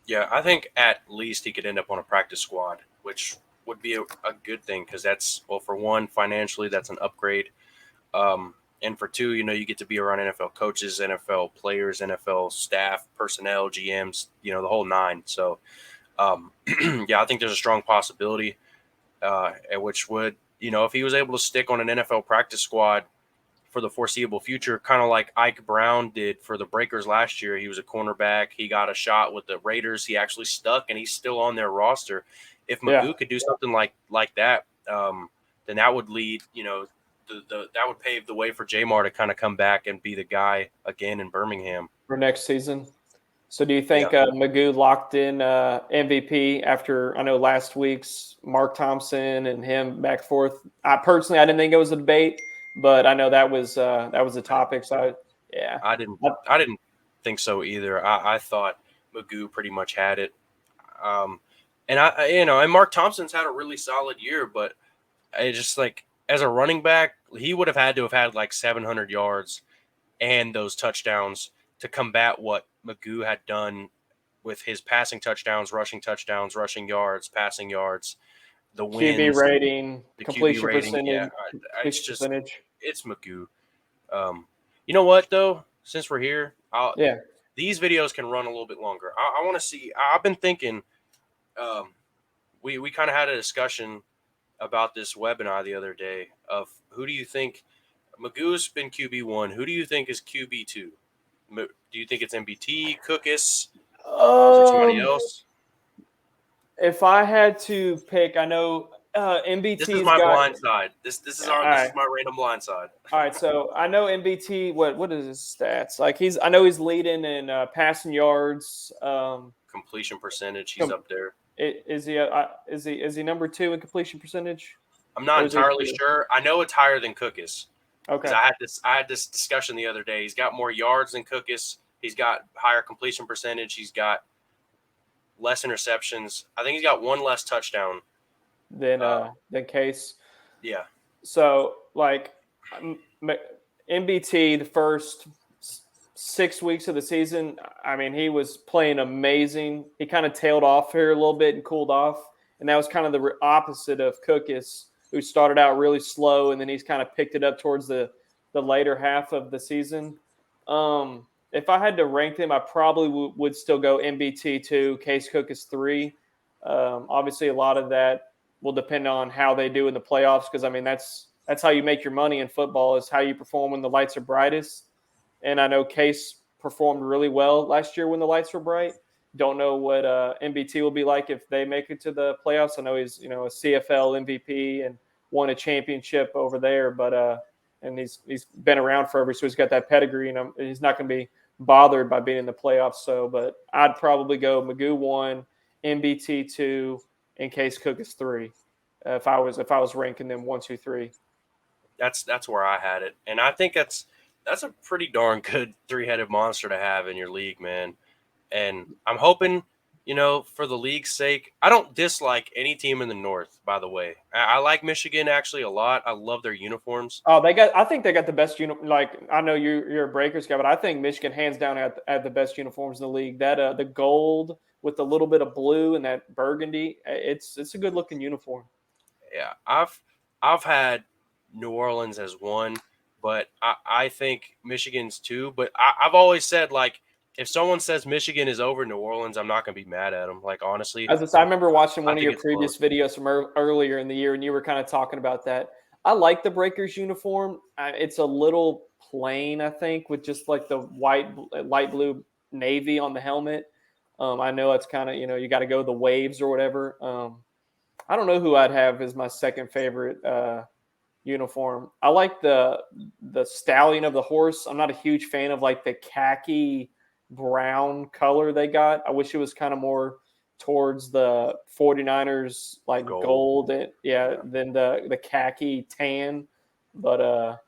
Yeah, I think at least he could end up on a practice squad, which would be a good thing, because that's, well, for one, financially, that's an upgrade. And for two, you get to be around NFL coaches, NFL players, NFL staff, personnel, GMs, the whole nine. So, I think there's a strong possibility, which would, if he was able to stick on an NFL practice squad for the foreseeable future, kind of like Ike Brown did for the Breakers last year. He was a cornerback. He got a shot with the Raiders. He actually stuck, and he's still on their roster. If Magoo could do something like that, then that would lead, that would pave the way for Jamar to kind of come back and be the guy again in Birmingham for next season. So do you think Magoo locked in MVP after, I know last week's Mark Thompson and him back and forth? I didn't think it was a debate, but I know that was a topic. So I didn't think so either. I thought Magoo pretty much had it. And Mark Thompson's had a really solid year, but it's just like, as a running back, he would have had to have had like 700 yards and those touchdowns to combat what Magoo had done with his passing touchdowns, rushing yards, passing yards, the wins, QB rating, the completion QB rating. percentage. It's Magoo. You know what though? Since we're here, these videos can run a little bit longer. I want to see. I've been thinking. We kind of had a discussion about this webinar the other day of who do you think Magoo's been QB1. Who do you think is QB2? Do you think it's MBT, Cookus, or somebody else? If I had to pick, I know MBT. This is my blind side. This is my random blind side. All right, so I know MBT. What is his stats? Like I know he's leading in passing yards, completion percentage. He's up there. Is he number 2 in completion percentage? I'm not entirely sure. I know it's higher than Cookus. Okay. I had this discussion the other day. He's got more yards than Cookus. He's got higher completion percentage. He's got less interceptions. I think he's got 1 less touchdown than Case. Yeah. So like MBT, the first 6 weeks of the season, I mean, he was playing amazing. He kind of tailed off here a little bit and cooled off. And that was kind of the opposite of Cookus, who started out really slow, and then he's kind of picked it up towards the later half of the season. If I had to rank them, I probably would still go MBT 2, Case Cookus 3. Obviously, a lot of that will depend on how they do in the playoffs, because I mean that's how you make your money in football, is how you perform when the lights are brightest. And I know Case performed really well last year when the lights were bright. Don't know what MBT will be like if they make it to the playoffs. I know he's a CFL MVP and won a championship over there, but and he's been around forever, so he's got that pedigree, and he's not going to be bothered by being in the playoffs. So, but I'd probably go Magoo 1, MBT 2, and Case Cook is 3. If I was ranking them 1, 2, 3. That's where I had it, and I think that's a pretty darn good three-headed monster to have in your league, man. And I'm hoping, for the league's sake, I don't dislike any team in the North, by the way. I like Michigan actually a lot. I love their uniforms. Oh, I think they got the best uniform. Like, I know you're a Breakers guy, but I think Michigan hands down at the best uniforms in the league. That the gold with a little bit of blue and that burgundy, it's a good looking uniform. Yeah, I've had New Orleans as one, but I think Michigan's 2. But I've always said, like, if someone says Michigan is over New Orleans, I'm not going to be mad at them. Like, honestly. I remember watching one of your previous videos from earlier in the year, and you were kind of talking about that. I like the Breakers uniform. It's a little plain, I think, with just like the light blue navy on the helmet. I know it's kind of, you got to go the waves or whatever. I don't know who I'd have as my second favorite uniform. I like the stallion of the horse. I'm not a huge fan of like the khaki brown color they got. I wish it was kind of more towards the 49ers like gold and than the khaki tan. But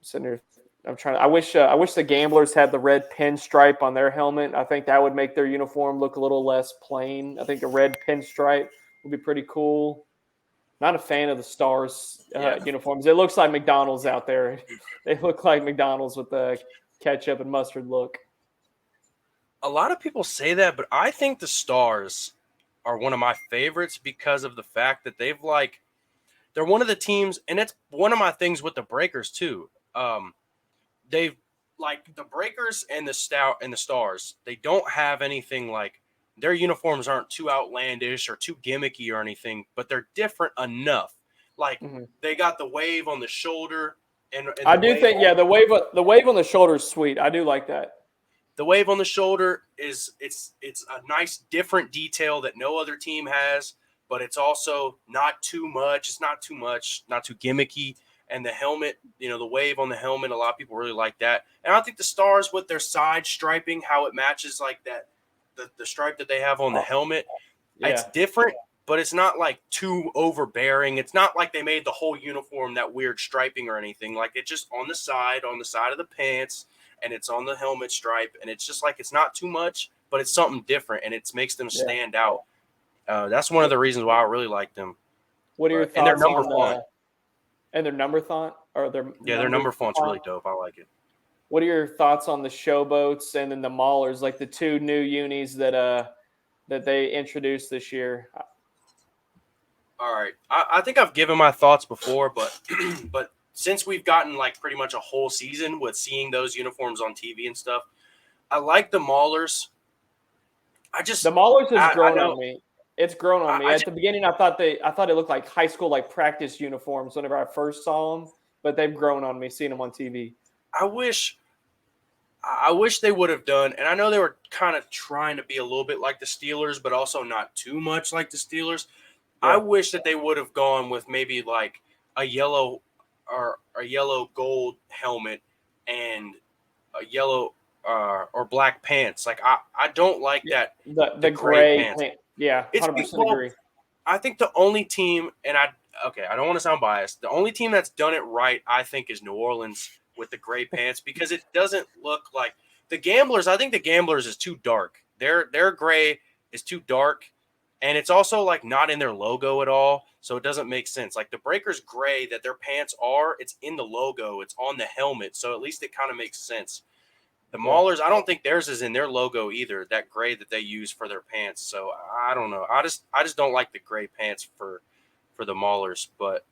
sitting there, I wish the Gamblers had the red pinstripe on their helmet. I think that would make their uniform look a little less plain. I think the red pinstripe would be pretty cool. Not a fan of the Stars uniforms. It looks like McDonald's out there. They look like McDonald's with the ketchup and mustard look. A lot of people say that, but I think the Stars are one of my favorites because of the fact that they're one of the teams, and it's one of my things with the Breakers too. They've like the Breakers and the Stars. They don't have anything like their uniforms aren't too outlandish or too gimmicky or anything, but they're different enough. Like they got the wave on the shoulder, and I do think the wave on the shoulder is sweet. I do like that. The wave on the shoulder it's a nice different detail that no other team has, but it's also not too much. It's not too much, not too gimmicky. And the helmet, the wave on the helmet, a lot of people really like that. And I think the Stars with their side striping, how it matches like that, the stripe that they have on the helmet, it's different, but it's not like too overbearing. It's not like they made the whole uniform that weird striping or anything. Like it's just on the side of the pants, and it's on the helmet stripe, and it's just like it's not too much, but it's something different, and it makes them stand out. That's one of the reasons why I really like them. What are your thoughts and their number font? And their number font, or their number font's really dope. I like it. What are your thoughts on the Showboats and then the Maulers, like the 2 new unis that they introduced this year? All right, I think I've given my thoughts before, but but since we've gotten like pretty much a whole season with seeing those uniforms on TV and stuff, I like the Maulers. The Maulers has grown on me. It's grown on me. At the beginning, I thought it looked like high school like practice uniforms whenever I first saw them, but they've grown on me seeing them on TV. I wish they would have done, and I know they were kind of trying to be a little bit like the Steelers, but also not too much like the Steelers. Yeah. I wish that they would have gone with maybe like a yellow or a yellow gold helmet and a yellow or black pants. Like I don't like that the gray pants. Yeah, 100% agree. I think the only team, and I don't want to sound biased. The only team that's done it right, I think, is New Orleans with the gray pants, because it doesn't look like the Gamblers. I think the Gamblers is too dark. Their gray is too dark, and it's also like not in their logo at all, so it doesn't make sense. Like the Breakers gray that their pants are, it's in the logo, it's on the helmet, so at least it kind of makes sense. The Maulers, I don't think theirs is in their logo either, that gray that they use for their pants. So I don't know. I just don't like the gray pants for the Maulers. But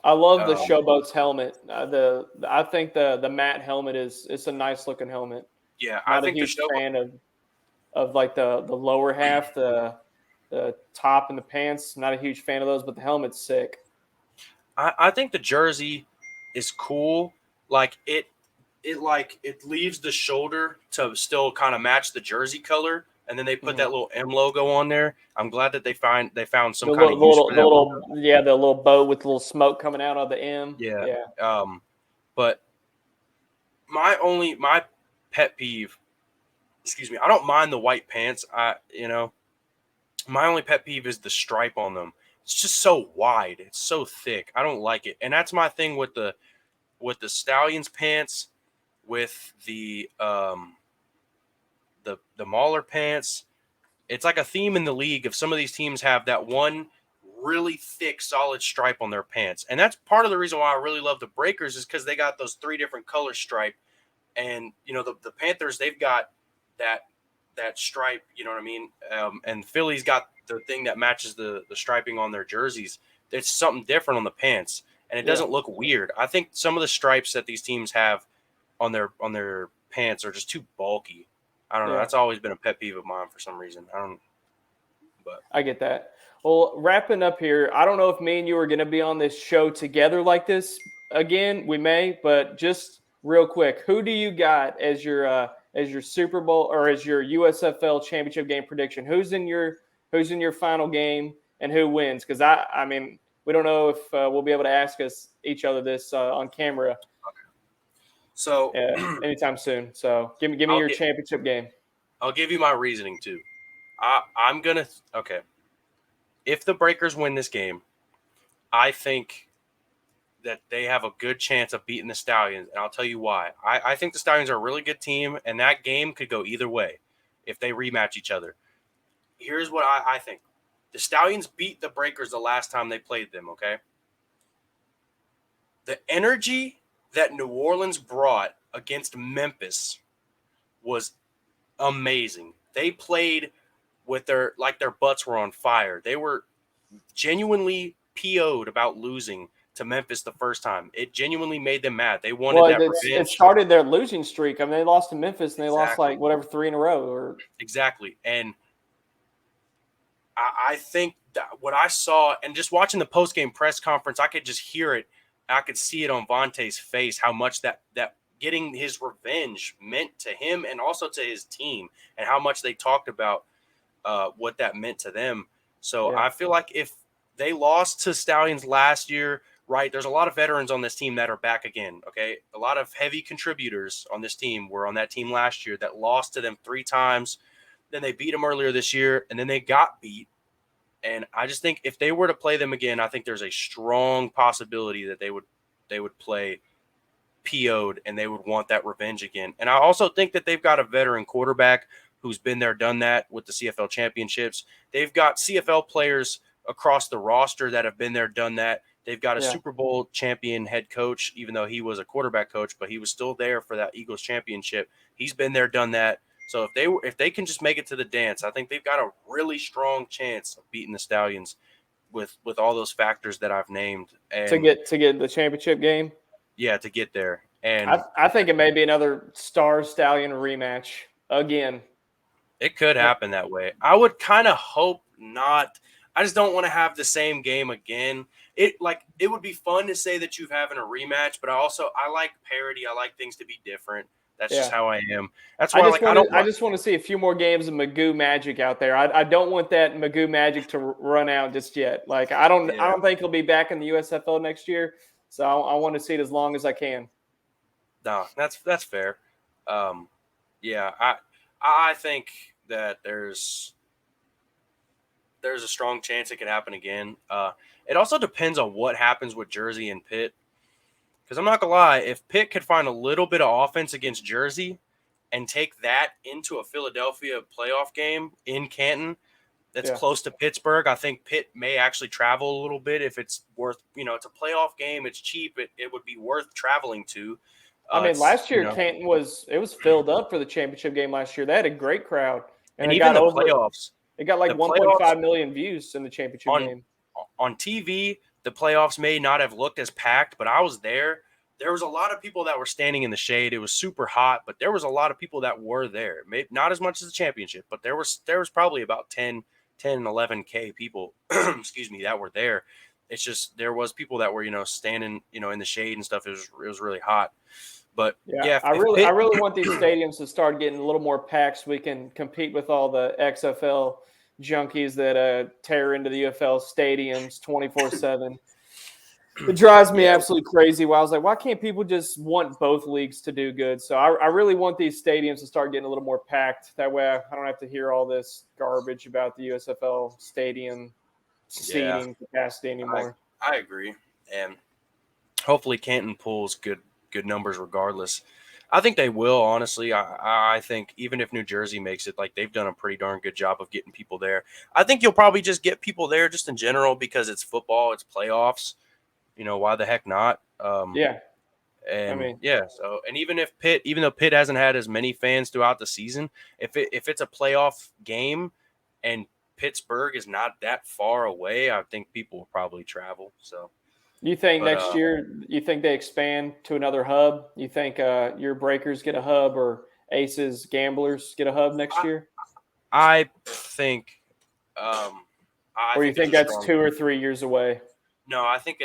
I love the Showboats helmet. I think the matte helmet it's a nice looking helmet. Yeah, I think a huge fan of like the lower half, the The top and the pants, not a huge fan of those, but the helmet's sick. I think the jersey is cool. Like it leaves the shoulder to still kind of match the jersey color, and then they put that little M logo on there. I'm glad that they found some kind of use for that. The little boat with a little smoke coming out of the M. Yeah. But my pet peeve, excuse me, I don't mind the white pants. My only pet peeve is the stripe on them. It's just so wide. It's so thick. I don't like it. And that's my thing with the Stallions pants, with the Mauler pants. It's like a theme in the league. If some of these teams have that one really thick, solid stripe on their pants, and that's part of the reason why I really love the Breakers is because they got those 3 different color stripe, and the Panthers, they've got that stripe. You know what I mean? And Philly's got the thing that matches the striping on their jerseys. It's something different on the pants, and it doesn't look weird. I think some of the stripes that these teams have on their pants are just too bulky. I don't know. That's always been a pet peeve of mine for some reason. But I get that. Well, wrapping up here, I don't know if me and you are going to be on this show together like this again. We may, but just real quick, who do you got as your Super Bowl or as your USFL championship game prediction? Who's in your final game and who wins? Because I mean, we don't know if we'll be able to ask each other this on camera. So anytime soon. So give me your championship game. I'll give you my reasoning too. I'm gonna okay. If the Breakers win this game, I think that they have a good chance of beating the Stallions, and I'll tell you why. I think the Stallions are a really good team, and that game could go either way if they rematch each other. Here's what I think. The Stallions beat the Breakers the last time they played them, okay? The energy that New Orleans brought against Memphis was amazing. They played with their butts were on fire. They were genuinely PO'd about losing to Memphis the first time. It genuinely made them mad. They wanted that revenge. It started their losing streak. I mean, they lost to Memphis, and they lost 3 in a row. Exactly. And I think that what I saw, and just watching the post-game press conference, I could just hear it. I could see it on Vontae's face, how much that getting his revenge meant to him and also to his team, and how much they talked about what that meant to them. So I feel like if they lost to Stallions last year, right, there's a lot of veterans on this team that are back again, okay? A lot of heavy contributors on this team were on that team last year that lost to them 3 times. Then they beat them earlier this year, and then they got beat. And I just think if they were to play them again, I think there's a strong possibility that they would play PO'd and they would want that revenge again. And I also think that they've got a veteran quarterback who's been there, done that with the CFL championships. They've got CFL players across the roster that have been there, done that. They've got a Super Bowl champion head coach, even though he was a quarterback coach, but he was still there for that Eagles championship. He's been there, done that. So if they can just make it to the dance, I think they've got a really strong chance of beating the Stallions with all those factors that I've named. And to get the championship game? Yeah, to get there. And I think it may be another Stallion rematch again. It could happen that way. I would kind of hope not. I just don't want to have the same game again. It would be fun to say that you're having a rematch, but I like parity. I like things to be different. That's just how I am. That's why I just want to see a few more games of Magoo Magic out there. I don't want that Magoo Magic to run out just yet. I don't think he'll be back in the USFL next year. So I want to see it as long as I can. No, that's fair. I think that there's a strong chance it could happen again. It also depends on what happens with Jersey and Pitt. Because I'm not going to lie, if Pitt could find a little bit of offense against Jersey and take that into a Philadelphia playoff game in Canton that's close to Pittsburgh, I think Pitt may actually travel a little bit if it's worth, it's a playoff game, it's cheap, it would be worth traveling to. I mean, last year Canton was filled up for the championship game last year. They had a great crowd. And even the playoffs. It got 1.5 million views in the championship game. On TV, the playoffs may not have looked as packed, but I was there. There was a lot of people that were standing in the shade. It was super hot, but there was a lot of people that were there. Maybe not as much as the championship, but there was probably about 10, 10, 11K people, excuse me, that were there. It's just there was people that were, standing, in the shade and stuff. It was really hot. But Yeah, yeah, I if really, I Pitt, really want these stadiums to start getting a little more packed so we can compete with all the XFL junkies that tear into the UFL stadiums 24/7. It drives me yeah, absolutely crazy. Why I was like, why can't people just want both leagues to do good? So I really want these stadiums to start getting a little more packed. That way I don't have to hear all this garbage about the USFL stadium yeah, seating capacity I anymore. I agree, and hopefully Canton pulls good numbers regardless. I think they will, honestly. I think even if New Jersey makes it, like they've done a pretty darn good job of getting people there. I think you'll probably just get people there just in general because it's football, it's playoffs. Why the heck not? Yeah, I And mean, yeah, so and even though Pitt hasn't had as many fans throughout the season, if it's a playoff game and Pittsburgh is not that far away, I think people will probably travel. So, you think but next year, you think they expand to another hub? You think your Breakers get a hub or Aces Gamblers get a hub next I year? I think um I Or you think there's think a that's strong 2 or 3 years away? no. I think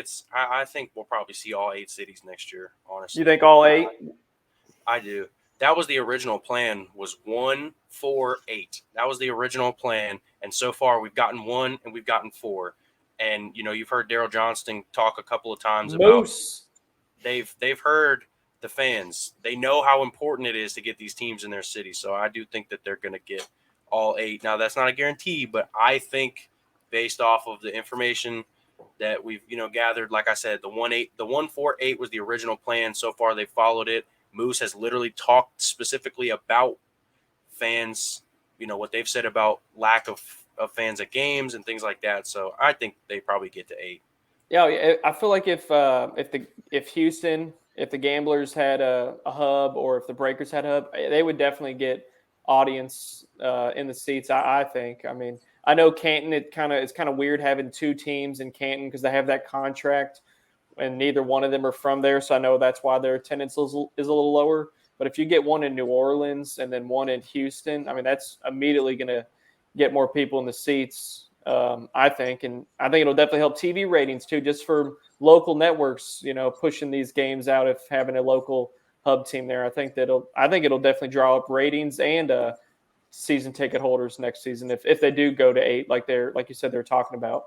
we'll probably see all 8 cities next year. You Honestly, think all 8? I do. That was the original plan. Was 1, 4, 8. That was the original plan, and so far we've gotten 1 and we've gotten 4. And you've heard Daryl Johnston talk a couple of times about Moose. they've heard the fans. They know how important it is to get these teams in their city. So I do think that they're going to get all 8. Now that's not a guarantee, but I think based off of the information that we've gathered, like I said, the 1, 4, 8 was the original plan. So far they followed it. Moose has literally talked specifically about fans, what they've said about lack of fans at games and things like that. So I think they probably get to 8. Yeah, I feel like if Houston, if the Gamblers had a hub, or if the Breakers had a hub, they would definitely get audience in the seats. I think. I mean, I know Canton. It's kind of weird having 2 teams in Canton because they have that contract, and neither one of them are from there. So I know that's why their attendance is a little lower. But if you get one in New Orleans and then one in Houston, I mean, that's immediately going to get more people in the seats. I think, and I think it'll definitely help TV ratings too, just for local networks, pushing these games out. If having a local hub team there, I think it'll definitely draw up ratings and season ticket holders next season if they do go to 8, like you said they're talking about.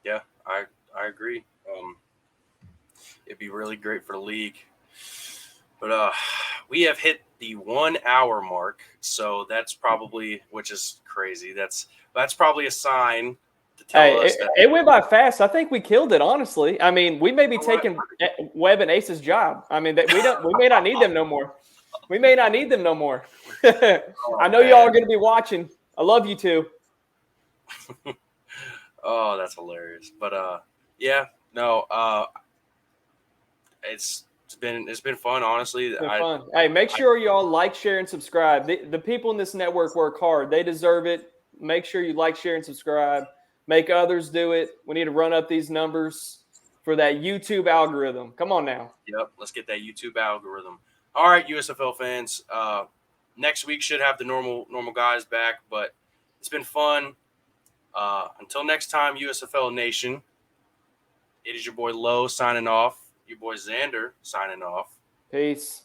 Yeah, I agree. It'd be really great for the league. But we have hit the 1 hour mark, so that's probably, which is crazy. That's probably a sign to tell Hey, us that. it went by fast. I think we killed it. Honestly, I mean, we may be You know what? taking Webb and Ace's job. I mean, we don't. We may not need them no more. We may not need them no more. I Oh know y'all are man, going to be watching. I love you too. oh that's hilarious. But yeah, no, it's been fun. Honestly, It's been fun. Hey, make sure y'all like, share, and subscribe. The people in this network work hard. They deserve it. Make sure you like, share, and subscribe. Make others do it. We need to run up these numbers for that YouTube algorithm. Come on now. yep, let's get that YouTube algorithm. All right, USFL fans. Next week should have the normal guys back, but it's been fun. Until next time, USFL Nation. It is your boy Lowe signing off. Your boy Zander signing off. Peace.